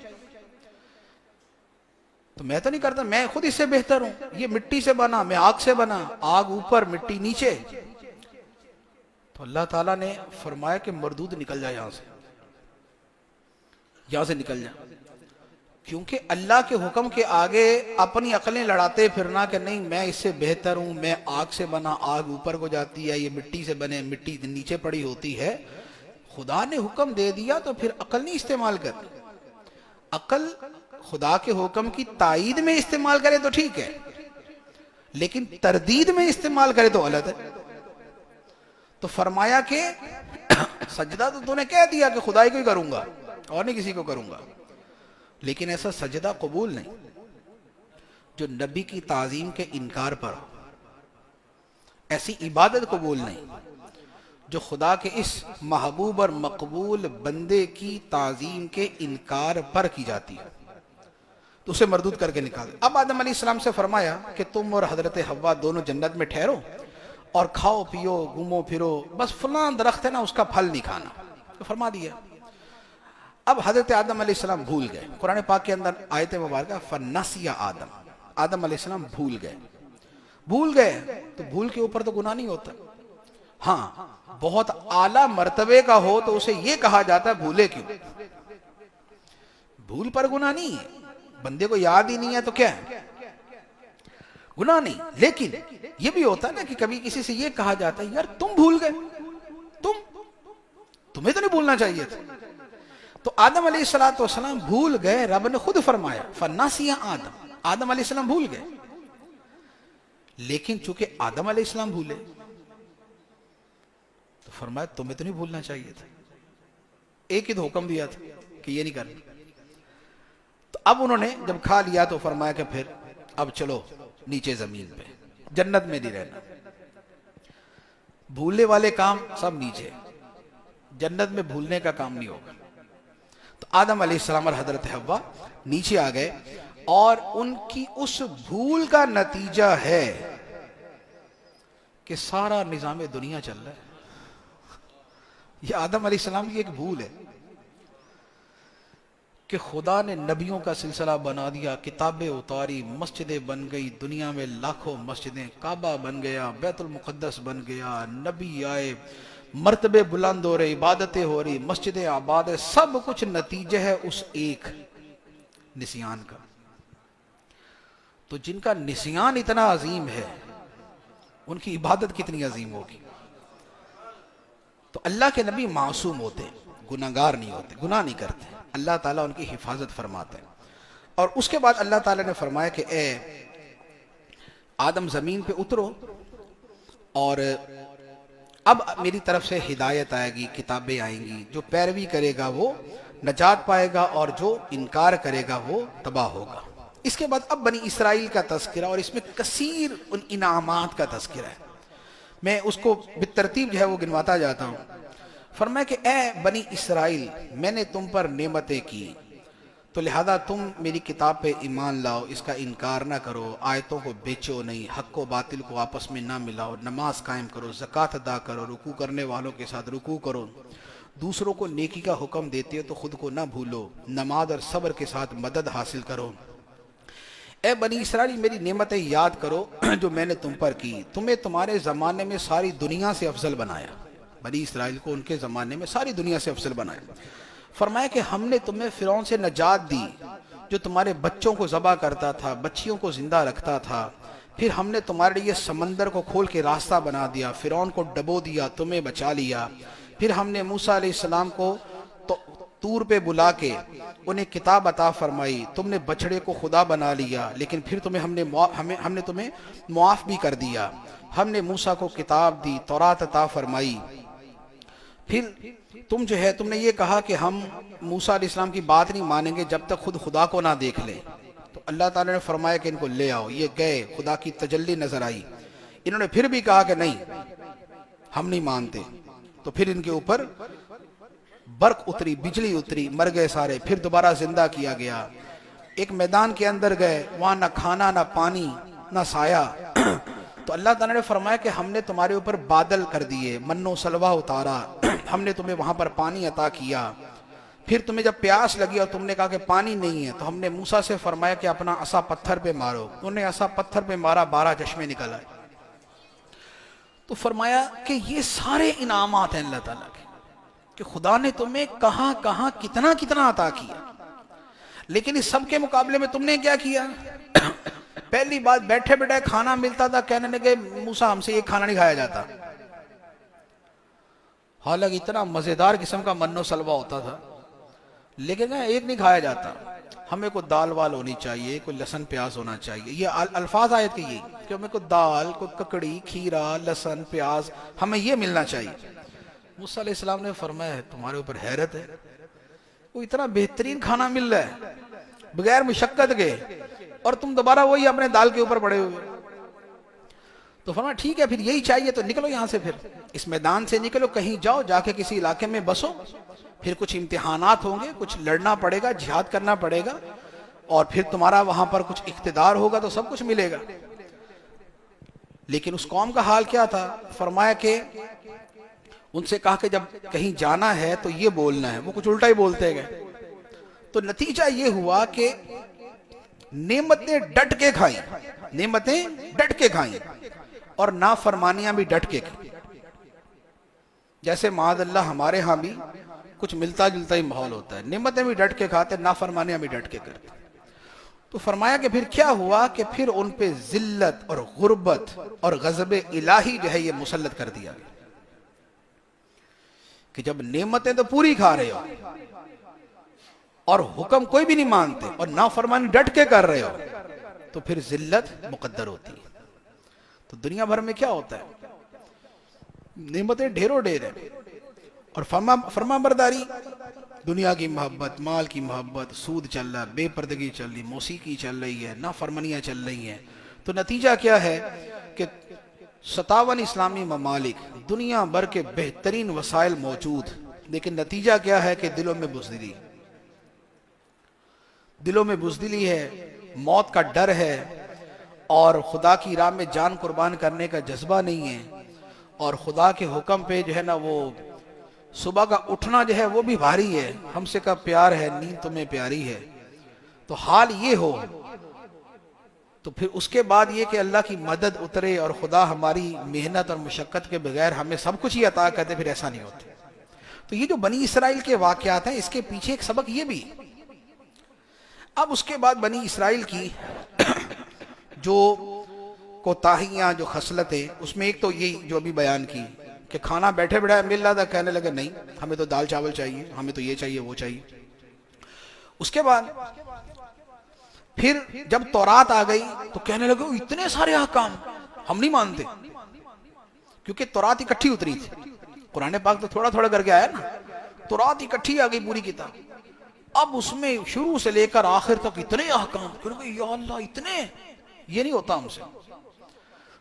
تو میں تو نہیں کرتا، میں خود اس سے بہتر ہوں، یہ مٹی سے بنا، میں آگ سے بنا، آگ اوپر مٹی نیچے۔ تو اللہ تعالیٰ نے فرمایا کہ مردود نکل جائے یہاں سے نکل جائے، کیونکہ اللہ کے حکم کے آگے اپنی عقلیں لڑاتے پھرنا کہ نہیں میں اس سے بہتر ہوں، میں آگ سے بنا، آگ اوپر کو جاتی ہے، یہ مٹی سے بنے، مٹی نیچے پڑی ہوتی ہے۔ خدا نے حکم دے دیا تو پھر عقل نہیں استعمال کرنی، عقل خدا کے حکم کی تائید میں استعمال کرے تو ٹھیک ہے، لیکن تردید میں استعمال کرے تو غلط ہے۔ تو فرمایا کہ سجدہ تو نے کہہ دیا کہ خدائی کو ہی کروں گا اور نہیں کسی کو کروں گا، لیکن ایسا سجدہ قبول نہیں جو نبی کی تعظیم کے انکار پر ہو، ایسی عبادت قبول نہیں جو خدا کے اس محبوب اور مقبول بندے کی تعظیم کے انکار پر کی جاتی ہے، تو اسے مردود کر کے نکال۔ اب آدم علیہ السلام سے فرمایا کہ تم اور حضرت حوا دونوں جنت میں ٹھہرو اور کھاؤ پیو گھومو پھرو، بس فلاں درخت ہے نا اس کا پھل نہیں کھانا، تو فرما دیا۔ اب حضرت آدم علیہ السلام بھول گئے، قرآن پاک کے اندر آیت مبارکہ فنسی آدم، آدم علیہ السلام بھول گئے تو بھول کے اوپر تو گناہ نہیں ہوتا، ہاں بہت اعلیٰ مرتبے کا ہو تو اسے یہ کہا جاتا ہے بھولے کیوں، بھول پر گناہ نہیں ہے، بندے کو یاد ہی نہیں ہے تو کیا ہے، گناہ نہیں۔ لیکن یہ بھی ہوتا ہے نا کہ کبھی کسی سے یہ کہا جاتا ہے یار تم بھول گئے، تمہیں تو نہیں بھولنا چاہیے تھا۔ تو آدم علیہ السلام بھول گئے، رب نے خود فرمایا فناسی آدم علیہ السلام بھول گئے، لیکن چونکہ آدم علیہ السلام بھولے تو فرمایا تمہیں تو نہیں بھولنا چاہیے تھا، ایک ہی تو حکم دیا تھا کہ یہ نہیں کرنا۔ تو اب انہوں نے جب کھا لیا تو فرمایا کہ پھر اب چلو نیچے زمین پہ، جنت میں نہیں رہنا، بھولنے والے کام سب نیچے، جنت میں بھولنے کا کام نہیں ہوگا۔ تو آدم علیہ السلام اور حضرت حوا نیچے آ گئے، اور ان کی اس بھول کا نتیجہ ہے کہ سارا نظام دنیا چل رہا ہے۔ یہ آدم علیہ السلام کی ایک بھول ہے کہ خدا نے نبیوں کا سلسلہ بنا دیا، کتابیں اتاری، مسجدیں بن گئی، دنیا میں لاکھوں مسجدیں، کعبہ بن گیا، بیت المقدس بن گیا، نبی آئے، مرتبے بلند ہو رہے، عبادتیں ہو رہی، مسجدیں آباد ہے، سب کچھ نتیجہ ہے اس ایک نسیان کا۔ تو جن کا نسیان اتنا عظیم ہے ان کی عبادت کتنی عظیم ہوگی۔ تو اللہ کے نبی معصوم ہوتے، گناہگار نہیں ہوتے، گناہ نہیں کرتے، اللہ تعالیٰ ان کی حفاظت فرماتے ہیں۔ اور اس کے بعد اللہ تعالیٰ نے فرمایا کہ اے آدم زمین پہ اترو، اور اب میری طرف سے ہدایت آئے گی، کتابیں آئیں گی، جو پیروی کرے گا وہ نجات پائے گا اور جو انکار کرے گا وہ تباہ ہوگا۔ اس کے بعد اب بنی اسرائیل کا تذکرہ، اور اس میں کثیر ان انعامات کا تذکرہ ہے، میں اس کو بالترتیب جو ہے وہ گنواتا جاتا ہوں۔ فرمایا کہ اے بنی اسرائیل میں نے تم پر نعمتیں کی، تو لہذا تم میری کتاب پہ ایمان لاؤ، اس کا انکار نہ کرو، آیتوں کو بیچو نہیں، حق و باطل کو آپس میں نہ ملاؤ، نماز قائم کرو، زکوٰۃ ادا کرو، رکوع کرنے والوں کے ساتھ رکوع کرو، دوسروں کو نیکی کا حکم دیتے ہو تو خود کو نہ بھولو، نماز اور صبر کے ساتھ مدد حاصل کرو۔ اے بنی اسرائیل میری نعمتیں یاد کرو جو میں نے تم پر کی، تمہیں تمہارے زمانے میں ساری دنیا سے افضل بنایا، بنی اسرائیل کو ان کے زمانے میں ساری دنیا سے افضل بنایا۔ فرمایا کہ ہم نے تمہیں فرعون سے نجات دی جو تمہارے بچوں کو ذبح کرتا تھا، بچیوں کو زندہ رکھتا تھا، پھر ہم نے تمہارے لیے سمندر کو کھول کے راستہ بنا دیا، فرعون کو ڈبو دیا، تمہیں بچا لیا، پھر ہم نے موسیٰ علیہ السلام کو طور پہ بلا کے انہیں کتاب عطا فرمائی، تم نے بچڑے کو خدا بنا لیا، لیکن پھر ہم نے تمہیں معاف بھی کر دیا، ہم نے موسیٰ کو کتاب دی، تورات عطا فرمائی، پھر تم نے یہ کہا کہ ہم موسیٰ علیہ السلام کی بات نہیں مانیں گے جب تک خود خدا کو نہ دیکھ لیں، تو اللہ تعالیٰ نے فرمایا کہ ان کو لے آؤ، یہ گئے، خدا کی تجلی نظر آئی، انہوں نے پھر بھی کہا کہ نہیں ہم نہیں مانتے، تو پھر ان کے اوپر برق اتری، بجلی اتری، مر گئے سارے، پھر دوبارہ زندہ کیا گیا، ایک میدان کے اندر گئے، وہاں نہ کھانا نہ پانی نہ سایہ، تو اللہ تعالیٰ نے فرمایا کہ ہم نے تمہارے اوپر بادل کر دیے، من و سلوہ اتارا، ہم نے تمہیں وہاں پر پانی عطا کیا. پھر تمہیں جب پیاس لگی اور تم نے کہا کہ پانی نہیں ہے تو ہم نے موسیٰ سے فرمایا کہ اپنا عصا پتھر پہ مارو. انہوں نے عصا پتھر پہ مارا، 12 چشمے نکل آئے. تو فرمایا کہ یہ سارے انعامات ہیں اللہ تعالیٰ کے، کہ خدا نے تمہیں کہاں کہاں کتنا کتنا عطا کیا. لیکن اس سب کے مقابلے میں تم نے کیا کیا؟ پہلی بات، بیٹھے بیٹھے کھانا ملتا تھا، کہنے لگے موسیٰ ہم سے یہ کھانا نہیں کھایا جاتا. حالانکہ اتنا مزیدار قسم کا من و سلوہ ہوتا تھا، لیکن ایک نہیں کھایا جاتا. ہمیں کوئی دال وال ہونی چاہیے، کوئی لہسن پیاز ہونا چاہیے. یہ الفاظ آیت کے یہ کہ ہمیں کوئی دال، کوئی ککڑی، کھیرا، لہسن، پیاز، ہمیں یہ ملنا چاہیے. موسیٰ علیہ السلام نے فرمایا تمہارے اوپر حیرت ہے، وہ اتنا بہترین کھانا مل رہا ہے بغیر مشقت کے، اور تم دوبارہ وہی اپنے دال کے اوپر پڑے ہوئے. تو فرمایا ٹھیک ہے، پھر یہی چاہیے تو نکلو یہاں سے، پھر اس میدان سے نکلو، کہیں جاؤ، جا کے کسی علاقے میں بسو. پھر کچھ امتحانات ہوں گے، کچھ لڑنا پڑے گا، جہاد کرنا پڑے گا، اور پھر تمہارا وہاں پر کچھ اقتدار ہوگا تو سب کچھ ملے گا. لیکن اس قوم کا حال کیا تھا؟ فرمایا کہ ان سے کہا کہ جب کہیں جانا ہے تو یہ بولنا ہے، وہ کچھ الٹا ہی بولتے گئے. تو نتیجہ یہ ہوا کہ نعمتیں ڈٹ کے کھائیں، نعمتیں ڈٹ کے کھائیں، اور نافرمانیاں بھی ڈٹ کے کھائیں. جیسے معاذ اللہ ہمارے ہاں بھی کچھ ملتا جلتا ہی ماحول ہوتا ہے، نعمتیں بھی ڈٹ کے کھاتے، نافرمانیاں بھی ڈٹ کے کرتے. تو فرمایا کہ پھر کیا ہوا کہ پھر ان پہ ذلت اور غربت اور غضب الہی جو ہے یہ مسلط کر دیا گیا، کہ جب نعمتیں تو پوری کھا رہے ہو اور حکم کوئی بھی نہیں مانتے اور نافرمانی ڈٹ کے کر رہے ہو، تو پھر ذلت مقدر ہوتی ہے. تو دنیا بھر میں کیا ہوتا ہے؟ نعمتیں ڈھیروں ڈھیر ہیں، اور فرما برداری، دنیا کی محبت، مال کی محبت، سود چل رہا ہے، بے پردگی چل رہی، موسیقی چل رہی ہے، نافرمانیاں چل رہی ہیں. تو نتیجہ کیا ہے کہ 57 اسلامی ممالک، دنیا بھر کے بہترین وسائل موجود، لیکن نتیجہ کیا ہے کہ دلوں میں بزدلی، دلوں میں بزدلی ہے، موت کا ڈر ہے، اور خدا کی راہ میں جان قربان کرنے کا جذبہ نہیں ہے، اور خدا کے حکم پہ جو ہے نا وہ صبح کا اٹھنا جو ہے وہ بھی بھاری ہے. ہم سے کا پیار ہے، نیند تمہیں پیاری ہے. تو حال یہ ہو تو پھر اس کے بعد یہ کہ اللہ کی مدد اترے اور خدا ہماری محنت اور مشقت کے بغیر ہمیں سب کچھ ہی عطا کرتے، پھر ایسا نہیں ہوتا. تو یہ جو بنی اسرائیل کے واقعات ہیں، اس کے پیچھے ایک سبق یہ بھی. اب اس کے بعد بنی اسرائیل کی جو کوتاہیاں، جو خصلتیں، اس میں ایک تو یہی جو ابھی بیان کی کہ کھانا بیٹھے بیٹھے مل رہا تھا، کہنے لگے نہیں ہمیں تو دال چاول چاہیے، ہمیں تو یہ چاہیے وہ چاہیے. اس کے بعد پھر جب تورات آ گئی تو کہنے لگے اتنے سارے احکام ہم نہیں مانتے، کیونکہ تورات اکٹھی اتری تھی. قرآن پاک تو تھوڑا تھوڑا کر کے آیا نا، تورات اکٹھی آ گئی پوری کتاب. اب اس میں شروع سے لے کر آخر تک اتنے احکام، یا اللہ اتنے، یہ نہیں ہوتا ہم سے.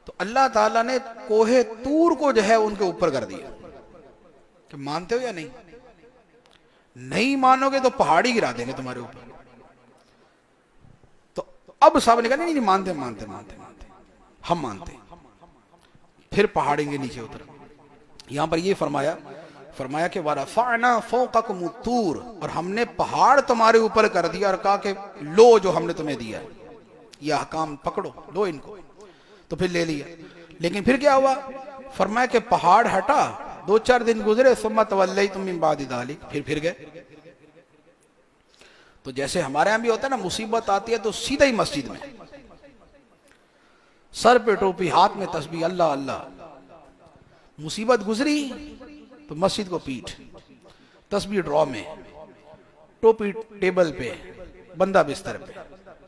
تو اللہ تعالیٰ نے کوہ طور کو جو ہے ان کے اوپر کر دیا کہ مانتے ہو یا نہیں؟ نہیں مانو گے تو پہاڑی گرا دیں گے تمہارے اوپر. تو اب صاحب نے کہا نہیں مانتے مانتے مانتے مانتے ہم مانتے. پھر پہاڑیں کے نیچے اتر. یہاں پر یہ فرمایا کہ وَرَفَعْنَا فَوْقَكُمُ الطُّورَ، اور ہم نے پہاڑ تمہارے اوپر کر دیا اور کہا کہ لو جو ہم نے تمہیں دیا ہے، یہ احکام پکڑو، لو ان کو. تو پھر لے لیا. لیکن پھر کیا ہوا؟ فرمایا کہ پہاڑ ہٹا، 2-4 دن گزرے، ثُمَّ تَوَلَّيْتُم مِّن بَعْدِ ذَلِكَ، پھر گئے. تو جیسے ہمارے یہاں بھی ہوتا ہے نا، مصیبت آتی ہے تو سیدھا ہی مسجد میں، سر پہ ٹوپی، ہاتھ میں تسبیح، اللہ اللہ. مصیبت گزری تو مسجد کو پیٹ، تسبیح ڈرا میں، ٹوپی ٹیبل پہ، بندہ بستر پہ،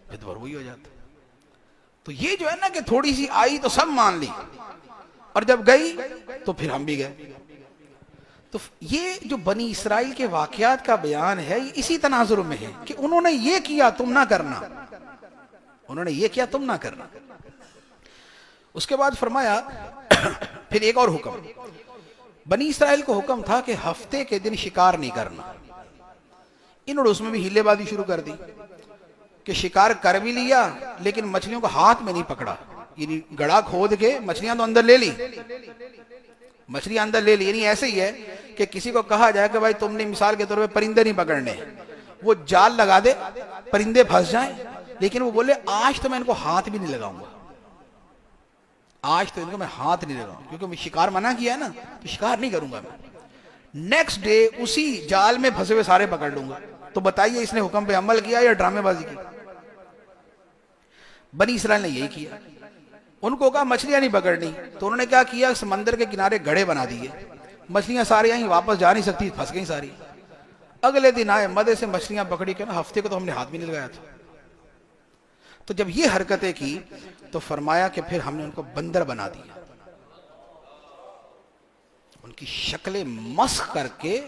پھر تو وہی ہو جاتا. تو یہ جو ہے نا کہ تھوڑی سی آئی تو سب مان لی، اور جب گئی تو پھر ہم بھی گئے. تو یہ جو بنی اسرائیل کے واقعات کا بیان ہے، یہ اسی تناظر میں ہے کہ انہوں نے یہ کیا تم نہ کرنا، انہوں نے یہ کیا تم نہ کرنا. اس کے بعد فرمایا پھر ایک اور حکم. بنی اسرائیل کو حکم تھا کہ ہفتے کے دن شکار نہیں کرنا. انہوں نے اس میں بھی ہیلے بازی شروع کر دی کہ شکار کر بھی لیا لیکن مچھلیوں کو ہاتھ میں نہیں پکڑا. یعنی گڑھا کھود کے مچھلیاں تو اندر لے لی، مچھلیاں اندر لے لی، یعنی ایسے ہی ہے کہ کسی کو کہا جائے کہ بھائی تم نے مثال کے طور پہ پرندے نہیں پکڑنے، وہ جال لگا دے پرندے پھنس جائیں، لیکن وہ بولے آج تو میں ان کو ہاتھ بھی نہیں لگاؤں گا، آج تو ان کو میں ہاتھ نہیں لگاؤں، کیونکہ میں شکار منع کیا ہے نا، تو شکار نہیں کروں گا میں، نیکسٹ ڈے اسی جال میں پھنسے ہوئے سارے پکڑ لوں گا۔ تو بتائیے اس نے حکم پہ عمل کیا یا ڈرامے بازی کی؟ بنی اسرائیل نے یہی کیا، ان کو کہا مچھلیاں نہیں پکڑنی، تو انہوں نے کیا کیا، سمندر کے کنارے گڑھے بنا دیے، مچھلیاں ساری آئیں، واپس جا نہیں سکتی، پھنس گئیں ساری۔ اگلے دن آئے، مدے سے مچھلیاں پکڑی، کہ نا ہفتے کو تو ہم نے ہاتھ بھی نہیں لگایا تھا۔ تو جب یہ حرکتیں کی تو فرمایا کہ پھر ہم نے ان کو بندر بنا دیا، ان کی شکلیں مسخ کر کے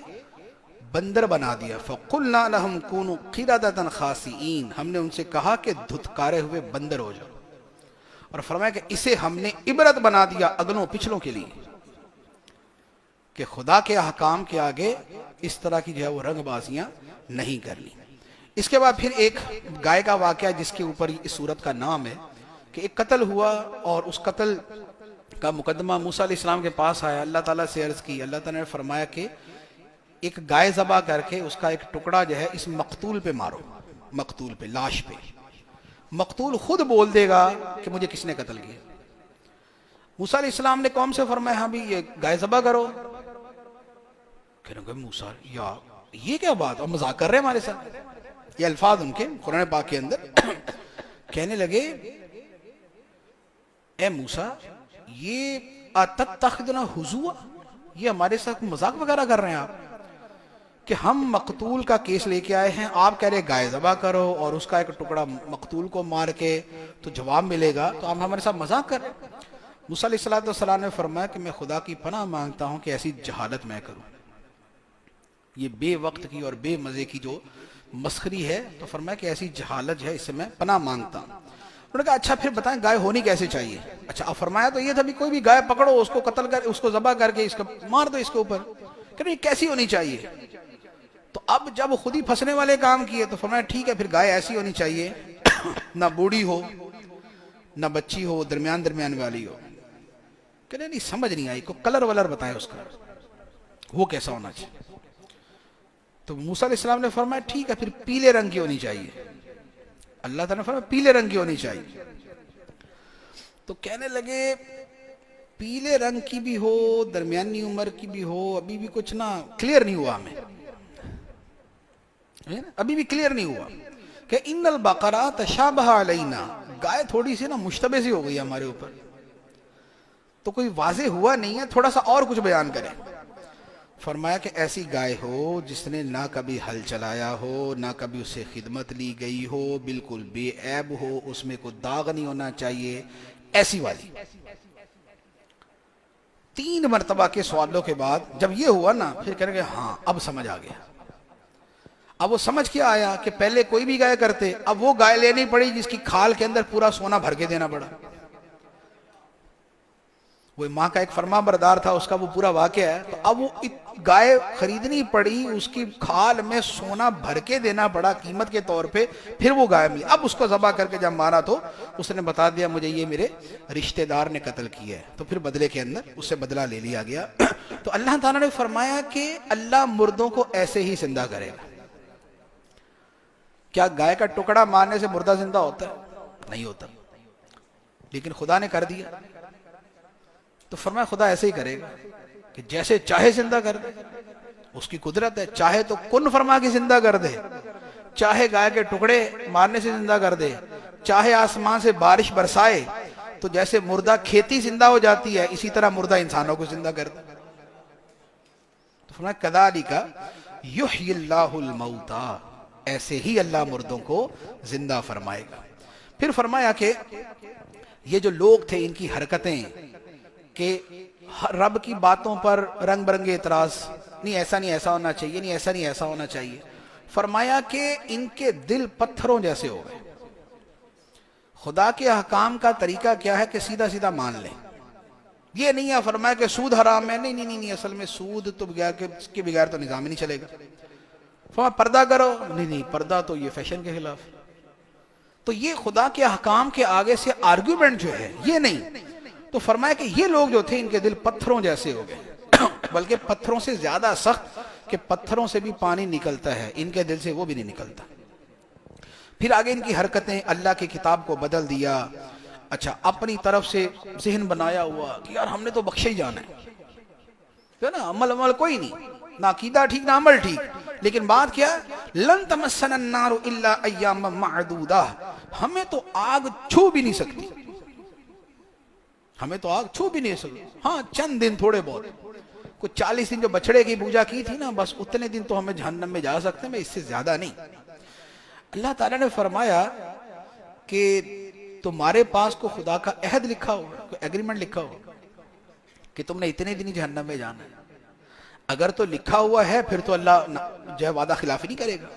بندر بنا دیا۔ فَقُلْنَا لَهُمْ كُونُوا قِرَدَةً خَاسِئِينَ، ہم نے ان سے کہا کہ دھتکارے ہوئے بندر ہو جاؤ، اور فرمایا کہ اسے ہم نے عبرت بنا دیا اگلوں پچھلوں کے لیے، کہ خدا کے احکام کے آگے اس طرح کی جو ہے وہ رنگ بازیاں نہیں کرنی۔ اس کے بعد پھر ایک گائے کا واقعہ جس کے اوپر اس سورت کا نام ہے، کہ ایک قتل ہوا، اور اس قتل کا مقدمہ موسیٰ علیہ السلام کے پاس آیا، اللہ تعالیٰ سے عرض کی، اللہ تعالیٰ نے فرمایا کہ ایک گائے ذبح کر کے اس کا ایک ٹکڑا جو ہے اس مقتول پہ مارو، مقتول پہ، لاش پہ، مقتول خود بول دے گا کہ مجھے کس نے قتل کیا۔ موسیٰ علیہ السلام نے قوم سے فرمایا ہاں بھی یہ گائے ذبح کرو، کہنے لگے موسیٰ یا یہ کیا بات، اور مذاق کر رہے ہیں ہمارے ساتھ، یہ الفاظ ان کے قرآن پاک کے اندر۔ کہنے لگے اے موسیٰ یہ اتتخذنا ہزوا، یہ ہمارے ساتھ مذاق وغیرہ کر رہے ہیں آپ، کہ ہم مقتول کا کیس لے کے آئے ہیں، آپ کہہ رہے گائے ذبح کرو اور اس کا ایک ٹکڑا مقتول کو مار کے تو جواب ملے گا، تو آپ ہمارے ساتھ مذاق کر رہے ہیں۔ موسیٰ علیہ السلام نے فرمایا کہ میں خدا کی پناہ مانگتا ہوں کہ ایسی جہالت میں کروں، یہ بے وقت کی اور بے مزے کی جو مسخری ہے، تو فرمایا کہ ایسی جہالت جو ہے اس سے میں پناہ مانگتا ہوں۔ انہوں نے کہا اچھا پھر بتائیں گائے ہونی کیسے چاہیے؟ اچھا اب فرمایا تو یہ تھا بھی کوئی بھی گائے پکڑو، اس کو قتل کر، اس کو ذبح کر کے اس کو مار دو اس کے اوپر، کہ نہیں کیسی ہونی چاہیے؟ تو اب جب خود ہی پھنسنے والے کام کیے تو فرمایا ٹھیک ہے پھر گائے ایسی ہونی چاہیے نہ بوڑھی ہو نہ بچی ہو، درمیان والی ہو۔ کہ نہیں سمجھ نہیں آئی، کو کلر ولر بتائیں اس کا، وہ کیسا ہونا چاہیے؟ تو موسیٰ علیہ السلام نے فرمایا ٹھیک ہے پھر پیلے رنگ کی ہونی چاہیے، اللہ تعالیٰ نے فرمایا پیلے رنگ کی ہونی چاہیے۔ تو کہنے لگے پیلے رنگ کی بھی ہو، درمیانی عمر کی بھی ہو، ابھی بھی کچھ نہ کلیئر نہیں ہوا ہمیں، ابھی بھی کلیئر نہیں ہوا کہ ان البقرہ تشابہ علینا، گائے تھوڑی سی نا مشتبہ سی ہو گئی ہمارے اوپر، تو کوئی واضح ہوا نہیں ہے، تھوڑا سا اور کچھ بیان کریں۔ فرمایا کہ ایسی گائے ہو جس نے نہ کبھی ہل چلایا ہو، نہ کبھی اسے خدمت لی گئی ہو، بالکل بے عیب ہو، اس میں کوئی داغ نہیں ہونا چاہیے، ایسی والی۔ 3 مرتبہ کے سوالوں کے بعد جب یہ ہوا نا، پھر کہنے کہ ہاں اب سمجھ آ گیا۔ اب وہ سمجھ کیا آیا کہ پہلے کوئی بھی گائے کرتے، اب وہ گائے لینی پڑی جس کی کھال کے اندر پورا سونا بھر کے دینا پڑا۔ وہ ماں کا ایک فرما بردار تھا، اس کا وہ پورا واقعہ ہے، تو اب وہ گائے خریدنی پڑی، اس کی کھال میں سونا بھر کے دینا پڑا قیمت کے طور پہ، پھر وہ گائے ملی۔ اب اس کو ذبح کر کے جب مارا تو اس نے بتا دیا مجھے یہ میرے رشتہ دار نے قتل کیا ہے، تو پھر بدلے کے اندر اس سے بدلہ لے لیا گیا۔ تو اللہ تعالیٰ نے فرمایا کہ اللہ مردوں کو ایسے ہی زندہ کرے گا۔ کیا گائے کا ٹکڑا مارنے سے مردہ زندہ ہوتا ہے؟ نہیں ہوتا، لیکن خدا نے کر دیا، تو فرمایا خدا ایسے ہی کرے گا کہ جیسے چاہے زندہ کر دے، اس کی قدرت ہے، چاہے تو کن فرما کے زندہ کر دے، چاہے گائے کے ٹکڑے مارنے سے زندہ کر دے، چاہے آسمان سے بارش برسائے، تو جیسے مردہ کھیتی زندہ ہو جاتی ہے اسی طرح مردہ انسانوں کو زندہ کر دے۔ تو فرمایا کذالک یحیی اللہ الموتیٰ، ایسے ہی اللہ مردوں کو زندہ فرمائے گا۔ پھر فرمایا کہ یہ جو لوگ تھے ان کی حرکتیں کہ رب کی باتوں پر رنگ برنگے اعتراض، نہیں ایسا نہیں ایسا ہونا چاہیے، نہیں ایسا نہیں ایسا ہونا چاہیے، فرمایا کہ ان کے دل پتھروں جیسے ہو گئے۔ خدا کے احکام کا طریقہ کیا ہے کہ سیدھا سیدھا مان لیں، یہ نہیں ہے فرمایا کہ سود حرام ہے، نہیں نہیں نہیں، اصل میں سود تو اس کے بغیر تو نظام ہی نہیں چلے گا۔ فرمایا پردہ کرو، نہیں نہیں پردہ تو یہ فیشن کے خلاف۔ تو یہ خدا کے احکام کے آگے سے آرگیومنٹ جو ہے یہ نہیں. تو فرمایا کہ یہ لوگ جو تھے ان کے دل پتھروں جیسے ہو گئے، بلکہ پتھروں سے زیادہ سخت کہ پتھروں سے بھی پانی نکلتا ہے، ان کے دل سے وہ بھی نہیں نکلتا. پھر آگے ان کی حرکتیں، اللہ کی کتاب کو بدل دیا. اچھا، اپنی طرف سے ذہن بنایا ہوا کہ یار ہم نے تو بخشے ہی جانا ہے نا، عمل کوئی نہیں، نہ عقیدہ ٹھیک نہ عمل ٹھیک. لیکن بات کیا، لن تمسنا النار الا ایاما معدودہ، ہمیں تو آگ چھو بھی نہیں سکتی، ہمیں تو آگ چھو بھی نہیں سکتی. ہاں چند دن تھوڑے بہت، کچھ 40 دن جو بچڑے کی پوجا کی تھی نا، بس اتنے دن تو ہمیں جہنم میں جا سکتے ہیں، میں اس سے زیادہ نہیں. اللہ تعالیٰ نے فرمایا کہ تمہارے پاس کو خدا کا عہد لکھا ہو، کوئی ایگریمنٹ لکھا ہو کہ تم نے اتنے دن ہی جہنم میں جانا ہے؟ اگر تو لکھا ہوا ہے پھر تو اللہ جو ہے وعدہ خلافی نہیں کرے گا.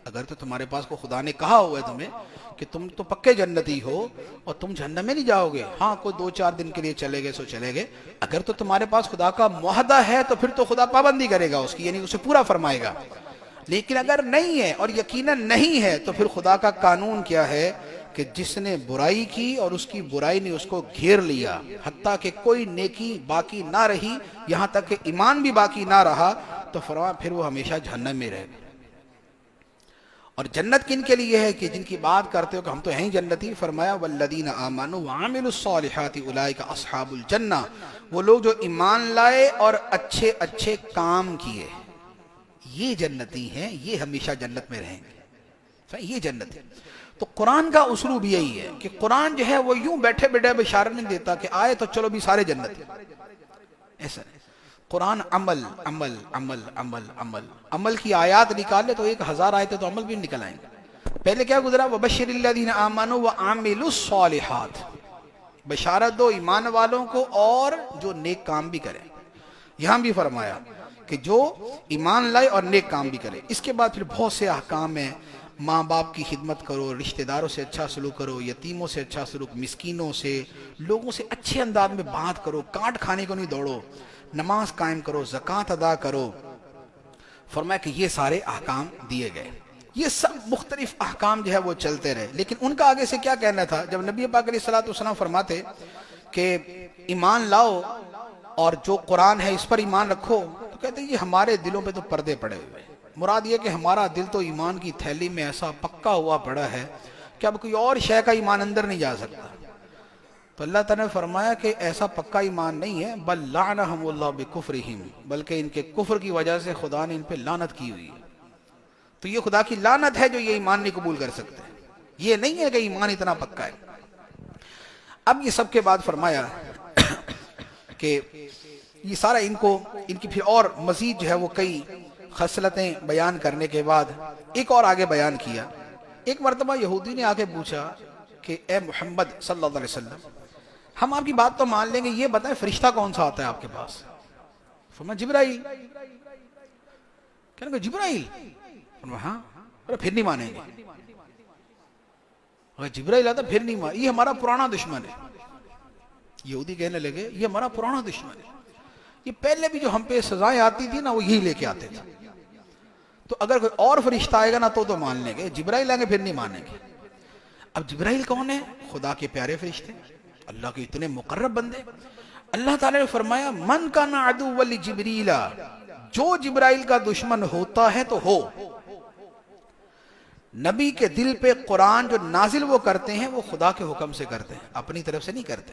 اگر تو تمہارے پاس کو خدا نے کہا ہوا ہے تمہیں کہ تم تو پکے جنتی ہو اور تم جہنم میں نہیں جاؤ گے، ہاں کوئی 2-4 دن کے لیے چلے گئے سو چلے گئے، اگر تو تمہارے پاس خدا کا معاہدہ ہے تو پھر تو خدا پابندی کرے گا اس کی، یعنی اسے پورا فرمائے گا. لیکن اگر نہیں ہے اور یقیناً نہیں ہے تو پھر خدا کا قانون کیا ہے کہ جس نے برائی کی اور اس کی برائی نے اس کو گھیر لیا، حتیٰ کہ کوئی نیکی باقی نہ رہی، یہاں تک کہ ایمان بھی باقی نہ رہا، تو فرمایا پھر وہ ہمیشہ جہنم میں رہے گا. اور جنت کن کے لیے ہے کہ جن کی بات کرتے ہو کہ ہم تو ہیں جنتی، فرمایا والذین آمنوا وعملوا الصالحات اولئک اصحاب الجنہ، وہ لوگ جو ایمان لائے اور اچھے اچھے کام کیے، یہ جنتی ہیں، یہ ہمیشہ جنت میں رہیں گے، یہ جنت ہے. تو قرآن کا اسلوب یہی ہے کہ قرآن جو ہے وہ یوں بیٹھے بیٹھے بشارت نہیں دیتا کہ آئے تو چلو بھی سارے جنت ہیں، ایسا نہیں. قرآن عمل عمل عمل عمل عمل عمل کی آیات نکالے تو 1000 آیتیں تو عمل بھی نکل آئیں گے. پہلے کیا گزرا، وبشر الذین آمنوا وعملوا الصالحات، بشارت دو ایمان والوں کو اور جو نیک کام بھی کریں. یہاں بھی فرمایا کہ جو ایمان لائے اور نیک کام بھی کرے. اس کے بعد پھر بہت سے احکام ہیں، ماں باپ کی خدمت کرو، رشتہ داروں سے اچھا سلوک کرو، یتیموں سے اچھا سلوک، مسکینوں سے، لوگوں سے اچھے انداز میں بات کرو، کاٹ کھانے کو نہیں دوڑو، نماز قائم کرو، زکوٰۃ ادا کرو. فرمایا کہ یہ سارے احکام دیے گئے. یہ سب مختلف احکام جو ہے وہ چلتے رہے. لیکن ان کا آگے سے کیا کہنا تھا، جب نبی پاک علیہ الصلوۃ والسلام فرماتے کہ ایمان لاؤ اور جو قرآن ہے اس پر ایمان رکھو، تو کہتے ہیں یہ ہمارے دلوں پہ تو پردے پڑے ہوئے. مراد یہ کہ ہمارا دل تو ایمان کی تھیلی میں ایسا پکا ہوا پڑا ہے کہ اب کوئی اور شے کا ایمان اندر نہیں جا سکتا. تو اللہ تعالیٰ نے فرمایا کہ ایسا پکا ایمان نہیں ہے، بل لعنہم اللہ بکفرہم، بلکہ ان کے کفر کی وجہ سے خدا نے ان پہ لعنت کی ہوئی. تو یہ خدا کی لعنت ہے جو یہ ایمان نہیں قبول کر سکتے. یہ نہیں ہے کہ ایمان اتنا پکا ہے. اب یہ سب کے بعد فرمایا کہ یہ سارا ان کی پھر اور مزید جو ہے وہ کئی خصلتیں بیان کرنے کے بعد ایک اور آگے بیان کیا. ایک مرتبہ یہودی نے آگے پوچھا کہ اے محمد صلی اللہ علیہ وسلم، ہم آپ کی بات تو مان لیں گے، یہ بتائیں فرشتہ کون سا آتا ہے آپ کے پاس؟ فرمایا جبرائیل. کہنے کہ جبرائیل؟ فرمایا ہاں. پھر نہیں مانیں گے. اگر جبرائیل آتا پھر نہیں مانیں، یہ ہمارا پرانا دشمن ہے. یہودی کہنے لگے یہ ہمارا پرانا دشمن ہے، یہ پہلے بھی جو ہم پہ سزائیں آتی تھی نا وہ یہی لے کے آتے تھے. تو اگر کوئی اور فرشتہ آئے گا نا تو مان لیں گے، جبرائیل آئیں گے پھر نہیں مانیں گے. اب جبرائیل کون ہے؟ خدا کے پیارے فرشتے، اللہ کے اتنے مقرب بندے. اللہ تعالیٰ نے فرمایا من کان عدوا لجبریل، جو جبرائیل کا دشمن ہوتا ہے تو ہو. نبی کے دل پہ قرآن جو نازل وہ کرتے ہیں وہ خدا کے حکم سے کرتے ہیں، اپنی طرف سے نہیں کرتے.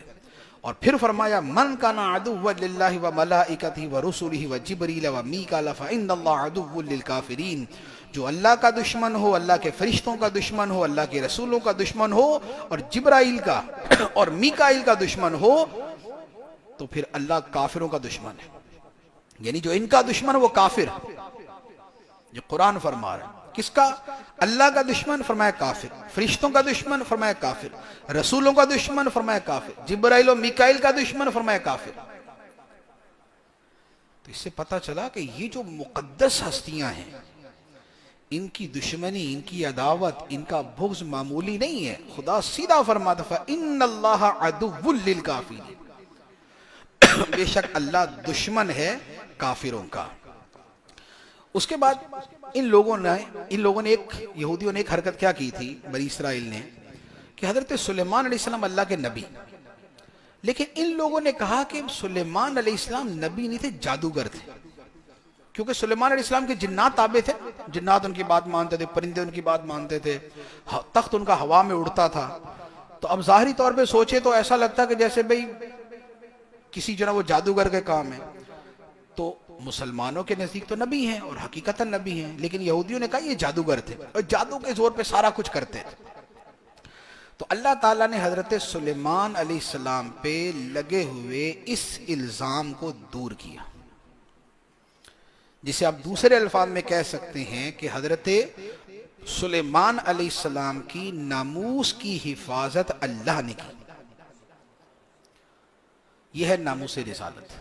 اور پھر فرمایا من کان عدوا للہ وملائکتہ ورسلہ وجبریل ومیکائیل فإن اللہ عدو للکافرین، جو اللہ کا دشمن ہو، اللہ کے فرشتوں کا دشمن ہو، اللہ کے رسولوں کا دشمن ہو، اور جبرائیل کا اور میکائیل کا دشمن ہو، تو پھر اللہ کافروں کا دشمن ہے. یعنی جو ان کا دشمن وہ کافر، جو قرآن فرما رہا ہے. کس کا؟ اللہ کا دشمن، فرمایا کافر. فرشتوں کا دشمن، فرمایا کافر. رسولوں کا دشمن، فرمایا کافر. جبرائیل و میکائیل کا دشمن، فرمایا کافر. تو اس سے پتہ چلا کہ یہ جو مقدس ہستیاں ہیں، ان کی دشمنی، ان کی عداوت، ان کا بغض معمولی نہیں ہے. خدا سیدھا فرماتا فإن اللہ عدو للکافرین، بے شک اللہ دشمن ہے کافروں کا. اس کے بعد ان لوگوں نے یہودیوں نے ایک حرکت کیا کی تھی بنی اسرائیل نے، کہ حضرت سلیمان علیہ السلام اللہ کے نبی، لیکن ان لوگوں نے کہا کہ سلیمان علیہ السلام نبی نہیں تھے، جادوگر تھے، کیونکہ سلیمان علیہ السلام کے جنات تابع تھے، جنات ان کی بات مانتے تھے، پرندے ان کی بات مانتے تھے، تخت ان کا ہوا میں اڑتا تھا. تو اب ظاہری طور پہ سوچے تو ایسا لگتا کہ جیسے بھئی کسی جو نا وہ جادوگر کے کام ہے. تو مسلمانوں کے نزدیک تو نبی ہیں اور حقیقتاً نبی ہیں، لیکن یہودیوں نے کہا یہ جادوگر تھے اور جادو کے زور پہ سارا کچھ کرتے تھے. تو اللہ تعالیٰ نے حضرت سلیمان علیہ السلام پہ لگے ہوئے اس الزام کو دور کیا، جسے آپ دوسرے الفاظ میں کہہ سکتے ہیں کہ حضرت سلیمان علیہ السلام کی ناموس کی حفاظت اللہ نے کی. یہ ہے ناموس رسالت،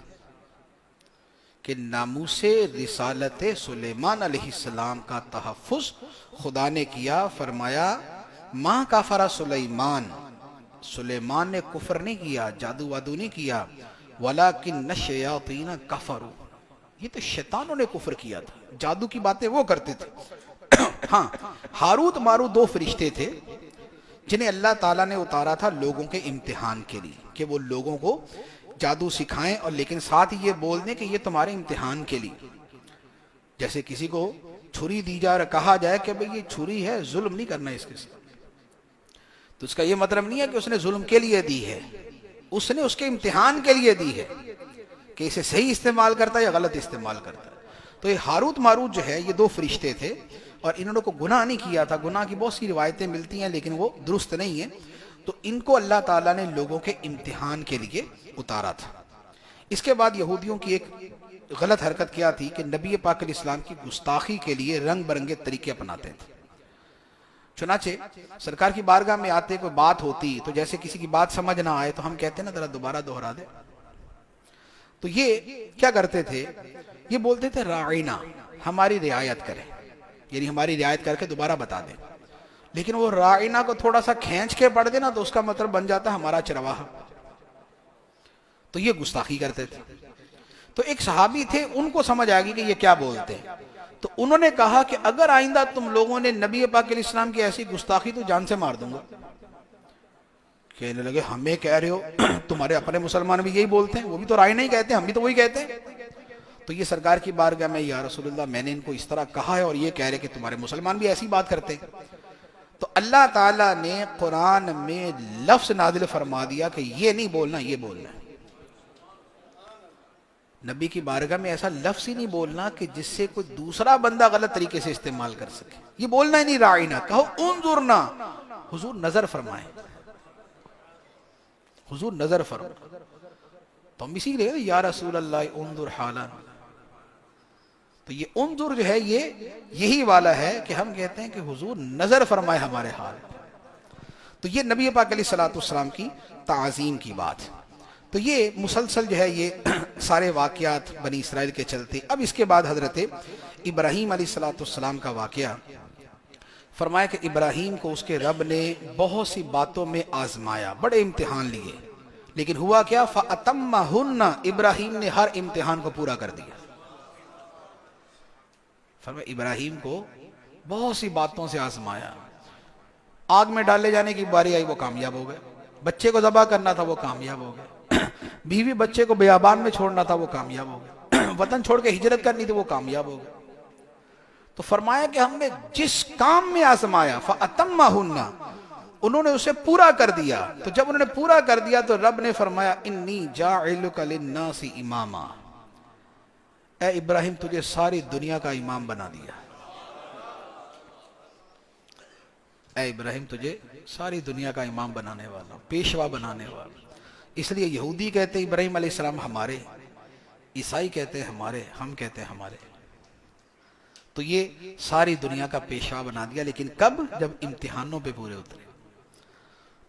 کہ ناموس رسالت سلیمان علیہ السلام کا تحفظ خدا نے کیا. فرمایا ما کفر سلیمان، سلیمان نے کفر نہیں کیا، جادو وادو نہیں کیا، ولیکن الشیاطین کفروا، یہ تو شیطانوں نے کفر کیا تھا، جادو کی باتیں وہ کرتے تھے. ہاں، ہاروت ماروت دو فرشتے تھے جنہیں اللہ تعالیٰ نے اتارا تھا لوگوں کے امتحان کے لیے، کہ وہ لوگوں کو جادو سکھائیں اور لیکن ساتھ یہ بول دیں کہ یہ تمہارے امتحان کے لیے. جیسے کسی کو چھری دی جائے، کہا جائے کہ بھئی یہ چھری ہے، ظلم نہیں کرنا اس کے ساتھ، تو اس کا یہ مطلب نہیں ہے کہ اس نے ظلم کے لیے دی ہے، اس نے اس کے امتحان کے لیے دی ہے کہ اسے صحیح استعمال کرتا ہے یا غلط استعمال کرتا ہے. تو یہ ہاروت ماروت جو ہے یہ دو فرشتے تھے، اور انہوں نے کو گناہ نہیں کیا تھا. گناہ کی بہت سی روایتیں ملتی ہیں لیکن وہ درست نہیں ہیں. تو ان کو اللہ تعالیٰ نے لوگوں کے امتحان کے لیے اتارا تھا. اس کے بعد یہودیوں کی ایک غلط حرکت کیا تھی کہ نبی پاک علیہ السلام کی گستاخی کے لیے رنگ برنگے طریقے اپناتے تھے. چنانچہ سرکار کی بارگاہ میں آتے کوئی بات ہوتی تو جیسے کسی کی بات سمجھ نہ آئے تو ہم کہتے ہیں نا ذرا دوبارہ دوہرا دے. تو یہ کیا کرتے تھے، یہ بولتے تھے راعینا، ہماری رعایت کریں، یعنی ہماری رعایت کر کے دوبارہ بتا دیں. لیکن وہ راعینا کو تھوڑا سا کھینچ کے پڑھ دینا تو اس کا مطلب بن جاتا ہمارا چرواہا. تو یہ گستاخی کرتے تھے. تو ایک صحابی تھے، ان کو سمجھ آ گئی کہ یہ کیا بولتے ہیں. تو انہوں نے کہا کہ اگر آئندہ تم لوگوں نے نبی پاک علیہ السلام کی ایسی گستاخی تو جان سے مار دوں گا. کہنے لگے ہمیں کہہ رہے ہو، تمہارے اپنے مسلمان بھی یہی بولتے ہیں، وہ بھی تو رائے نہیں کہتے، ہم بھی تو وہی کہتے ہیں. تو یہ سرکار کی بارگاہ میں یا رسول اللہ میں نے ان کو اس طرح کہا ہے اور یہ کہہ رہے کہ تمہارے مسلمان بھی ایسی بات کرتے ہیں. تو اللہ تعالیٰ نے قرآن میں لفظ نازل فرما دیا کہ یہ نہیں بولنا، یہ بولنا ہے. نبی کی بارگاہ میں ایسا لفظ ہی نہیں بولنا کہ جس سے کوئی دوسرا بندہ غلط طریقے سے استعمال کر سکے. یہ بولنا ہی نہیں راعینا، کہو انظرنا، حضور نظر فرمائیں، حضور نظر فرمائیں. تو ہم اسی لیے یا رسول اللہ انظر حالا. تو یہ انظر جو ہے یہ یہی والا ہے کہ ہم کہتے ہیں کہ حضور نظر فرمائے ہمارے حال. تو یہ نبی پاک علیہ الصلوۃ والسلام کی تعظیم کی بات. تو یہ مسلسل جو ہے یہ سارے واقعات بنی اسرائیل کے چلتے. اب اس کے بعد حضرت ابراہیم علیہ الصلوۃ والسلام کا واقعہ. فرمایا کہ ابراہیم کو اس کے رب نے بہت سی باتوں میں آزمایا، بڑے امتحان لیے، لیکن ہوا کیا؟ فَأَتَمَّهُنَّ، ابراہیم نے ہر امتحان کو پورا کر دیا. فرمایا ابراہیم کو بہت سی باتوں سے آزمایا. آگ میں ڈالے جانے کی باری آئی، وہ کامیاب ہو گئے. بچے کو ذبح کرنا تھا، وہ کامیاب ہو گئے. بیوی بچے کو بیابان میں چھوڑنا تھا، وہ کامیاب ہو گئے. وطن چھوڑ کے ہجرت کرنی تھی، وہ کامیاب ہو گئے. تو فرمایا کہ ہم نے جس کام میں آزمایا فَأَتَمَّهُنَّ، انہوں نے اسے پورا کر دیا. تو جب انہوں نے پورا کر دیا تو رب نے فرمایا انی جاعلک للناس اماما، اے ابراہیم تجھے ساری دنیا کا امام بنا دیا. اے ابراہیم تجھے ساری دنیا کا امام بنانے والا، پیشوا بنانے والا. اس لیے یہودی کہتے ہیں ابراہیم علیہ السلام ہمارے، عیسائی کہتے ہیں ہمارے، ہم کہتے ہیں ہمارے. تو یہ ساری دنیا کا پیشوا بنا دیا. لیکن کب؟ جب امتحانوں پہ پورے اترے.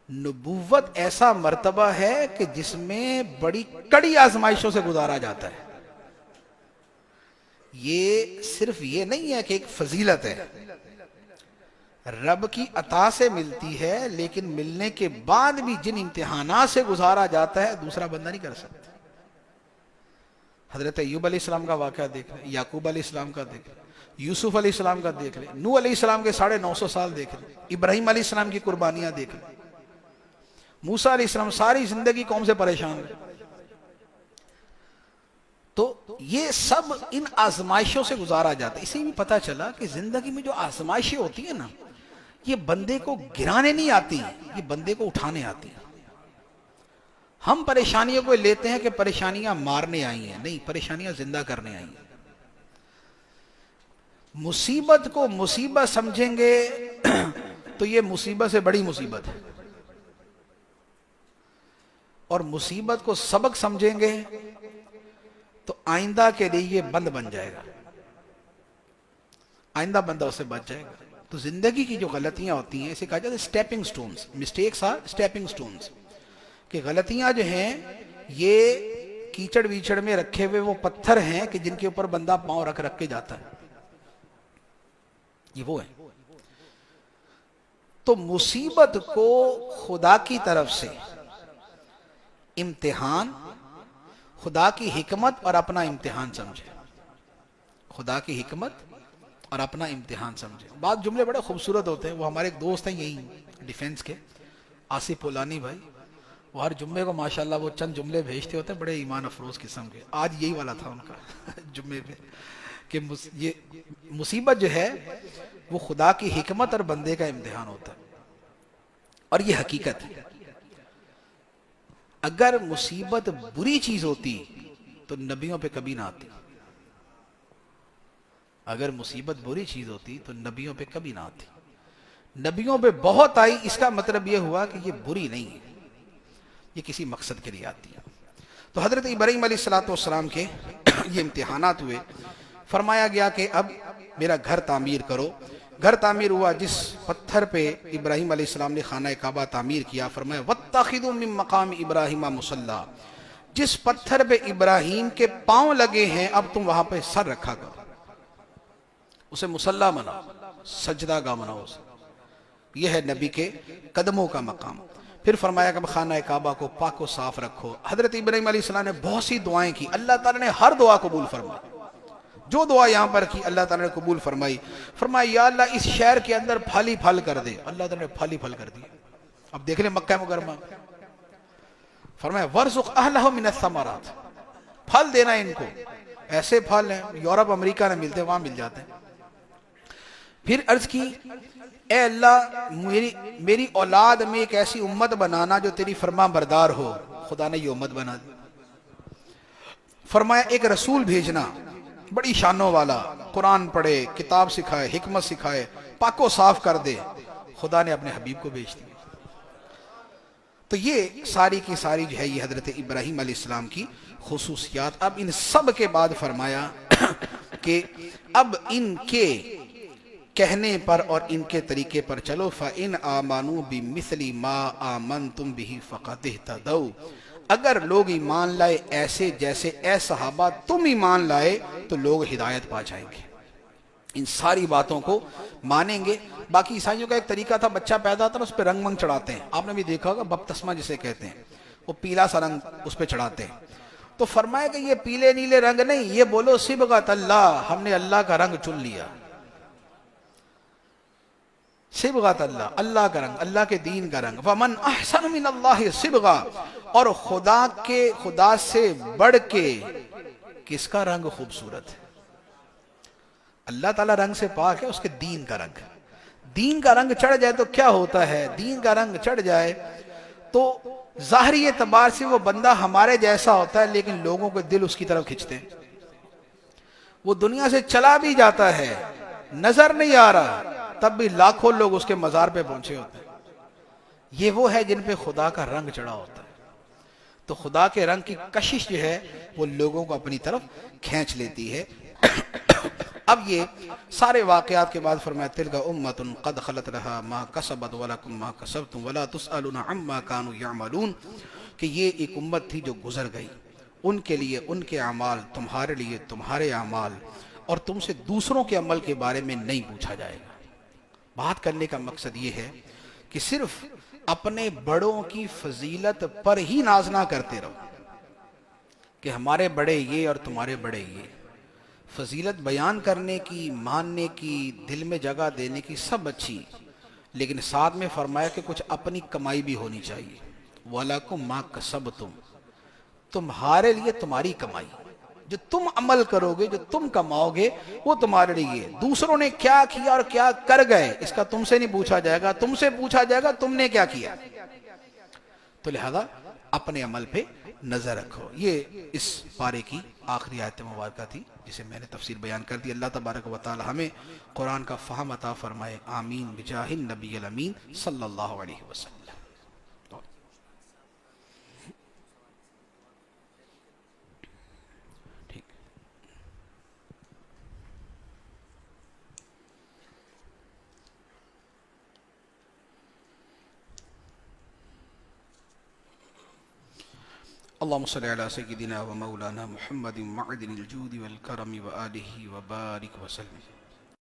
نبوت ایسا مرتبہ ہے کہ جس میں بڑی کڑی آزمائشوں سے گزارا جاتا ہے. یہ صرف یہ نہیں ہے کہ ایک فضیلت ہے، رب کی عطا سے ملتی ہے، لیکن ملنے کے بعد بھی جن امتحانات سے گزارا جاتا ہے دوسرا بندہ نہیں کر سکتا. حضرت ایوب علیہ السلام کا واقعہ دیکھ لیں، یعقوب علیہ السلام کا دیکھ لیں، یوسف علیہ السلام کا دیکھ لیں، نوح علیہ السلام کے 950 سال دیکھ لیں، ابراہیم علیہ السلام کی قربانیاں دیکھ لیں. موسیٰ علیہ السلام ساری زندگی قوم سے پریشان رہے. تو یہ سب ان آزمائشوں سے گزارا جاتا ہے. اسی میں پتہ چلا کہ زندگی میں جو آزمائشیں ہوتی ہیں نا، یہ بندے کو گرانے نہیں آتی، یہ بندے کو اٹھانے آتی ہیں. ہم پریشانیوں کو لیتے ہیں کہ پریشانیاں مارنے آئی ہیں، نہیں، پریشانیاں زندہ کرنے آئی ہیں. مصیبت کو مصیبت سمجھیں گے تو یہ مصیبت سے بڑی مصیبت ہے، اور مصیبت کو سبق سمجھیں گے تو آئندہ کے لیے یہ بند بن جائے گا، آئندہ بندہ اسے بچ جائے گا. تو زندگی کی جو غلطیاں ہوتی ہیں، اسے کہا جاتا ہے stepping stones. Mistakes are stepping stones. کہ غلطیاں جو ہیں یہ کیچڑ ویچڑ میں رکھے ہوئے وہ پتھر ہیں کہ جن کے اوپر بندہ پاؤں رکھ کے جاتا ہے، یہ وہ ہے. تو مصیبت کو خدا کی طرف سے امتحان، خدا کی حکمت اور اپنا امتحان سمجھے. خدا کی حکمت اور اپنا امتحان سمجھے. بعض جملے بڑے خوبصورت ہوتے ہیں. وہ ہمارے ایک دوست ہیں یہی ڈیفنس کے، آصف پولانی بھائی، وہ ہر جمعے کو ماشاءاللہ وہ چند جملے بھیجتے ہوتے ہیں بڑے ایمان افروز قسم کے. آج یہی والا تھا ان کا جمعے پہ کہ یہ مصیبت جو ہے وہ خدا کی حکمت اور بندے کا امتحان ہوتا ہے. اور یہ حقیقت ہے. اگر مصیبت بری چیز ہوتی تو نبیوں پہ کبھی نہ آتی. اگر مصیبت بری چیز ہوتی تو نبیوں پہ کبھی نہ آتی. نبیوں پہ بہت آئی، اس کا مطلب یہ ہوا کہ یہ بری نہیں ہے، یہ کسی مقصد کے لیے آتی ہے. تو حضرت ابراہیم علیہ السلام کے یہ امتحانات ہوئے. فرمایا گیا کہ اب میرا گھر تعمیر کرو. گھر تعمیر ہوا. جس پتھر پہ ابراہیم علیہ السلام نے خانہ کعبہ تعمیر کیا، فرمایا وَاتَّخِذُوا مِن مَّقَامِ إِبْرَاهِيمَ مُصَلًّى. جس پتھر پہ ابراہیم کے پاؤں لگے ہیں اب تم وہاں پہ سر رکھا کرو، اسے مصلی بناؤ، سجدہ گاہ بناؤ اسے. یہ ہے نبی کے قدموں کا مقام. پھر فرمایا کہ خانہ کعبہ کو پاک و صاف رکھو. حضرت ابراہیم علیہ السلام نے بہت سی دعائیں کی. اللہ تعالیٰ نے ہر دعا قبول فرمائی. جو دعا یہاں پر کی اللہ تعالیٰ نے قبول فرمائی. فرمایا یا اللہ اس شہر کے اندر پھل ہی پھل کر دے. اللہ تعالیٰ نے پھل ہی پھل کر دیا. اب دیکھ لیں مکہ مکرمہ. فرمایا وَارْزُقْ أَهْلَهُ مِنَ الثَّمَرَاتِ. پھل دینا ان کو. ایسے پھل ہیں یورپ امریکہ میں ملتے ہیں، وہاں مل جاتے ہیں. پھر عرض کی اے اللہ میری اولاد میں ایک ایسی امت بنانا جو تیری فرما بردار ہو. خدا نے یہ امت بنا دی. فرمایا ایک رسول بھیجنا بڑی شانوں والا، قرآن پڑھے، کتاب سکھائے، حکمت سکھائے، پاک و صاف کر دے. خدا نے اپنے حبیب کو بھیج دیا. تو یہ ساری کی ساری جو ہے یہ حضرت ابراہیم علیہ السلام کی خصوصیات. اب ان سب کے بعد فرمایا کہ اب ان کے کہنے پر اور ان کے طریقے پر چلو. فَإِنْ آمَنُوا بِمِثْلِ مَا آمَنْتُمْ بِهِ فَقَدْ اهْتَدَوْا. اگر لوگ ایمان لائے ایسے جیسے اے صحابہ تم ایمان لائے تو لوگ ہدایت پا جائیں گے. ان ساری باتوں کو مانیں گے. باقی عیسائیوں کا ایک طریقہ تھا، بچہ پیدا ہوتا ہے اس پہ رنگ منگ چڑھاتے ہیں. آپ نے بھی دیکھا ہوگا بپتسمہ جسے کہتے ہیں، وہ پیلا سا رنگ اس پہ چڑھاتے ہیں. تو فرمایا کہ یہ پیلے نیلے رنگ نہیں، یہ بولو صبغۃ اللہ، ہم نے اللہ کا رنگ چن لیا. صبغۃ اللہ، اللہ کا رنگ، اللہ کے دین کا رنگ. وَمَنْ أَحْسَنُ مِنَ اللَّهِ صِبْغًا. اور خدا سے بڑھ کے کس کا رنگ خوبصورت ہے؟ اللہ تعالیٰ رنگ سے پاک ہے، اس کے دین کا رنگ. دین کا رنگ چڑھ جائے تو کیا ہوتا ہے؟ دین کا رنگ چڑھ جائے تو ظاہری اعتبار سے وہ بندہ ہمارے جیسا ہوتا ہے، لیکن لوگوں کے دل اس کی طرف کھنچتے ہیں. وہ دنیا سے چلا بھی جاتا ہے، نظر نہیں آ رہا، تب بھی لاکھوں لوگ اس کے مزار پہ پہنچے ہوتے ہیں. یہ وہ ہے جن پہ خدا کا رنگ چڑھا ہوتا ہے. تو خدا کے رنگ کی کشش جو ہے وہ لوگوں کو اپنی طرف کھینچ لیتی ہے. اب یہ سارے واقعات کے بعد فرمایا تلک امۃ قد خلت لها ما کسبت ولکم ما کسبتم ولا تسألون عما كانوا يعملون. کہ یہ ایک امت تھی جو گزر گئی، ان کے لیے ان کے اعمال، تمہارے لیے تمہارے اعمال، اور تم سے دوسروں کے عمل کے بارے میں نہیں پوچھا جائے گا. بات کرنے کا مقصد یہ ہے کہ صرف اپنے بڑوں کی فضیلت پر ہی ناز نہ کرتے رہو کہ ہمارے بڑے یہ اور تمہارے بڑے یہ. فضیلت بیان کرنے کی، ماننے کی، دل میں جگہ دینے کی سب اچھی، لیکن ساتھ میں فرمایا کہ کچھ اپنی کمائی بھی ہونی چاہیے. وَلَكُمْ مَا كَسَبْتُمْ، تمہارے لیے تمہاری کمائی، جو تم عمل کرو گے، جو تم کماؤ گے، وہ تمہارے لیے۔ دوسروں نے کیا کیا اور کیا کر گئے، اس کا تم سے نہیں پوچھا جائے گا، تم سے پوچھا جائے گا تم نے کیا کیا۔ تو لہذا اپنے عمل پہ نظر رکھو۔ یہ اس پارے کی آخری آیت مبارکہ تھی جسے میں نے تفسیر بیان کر دی۔ اللہ تبارک و تعالی ہمیں قرآن کا فہم عطا فرمائے، آمین بجاہ النبی الامین صلی اللہ علیہ وسلم۔ ٹھیک۔ اللهم صل على سيدنا ومولانا محمد معدن الجود والكرم وآله وبارك وسلم۔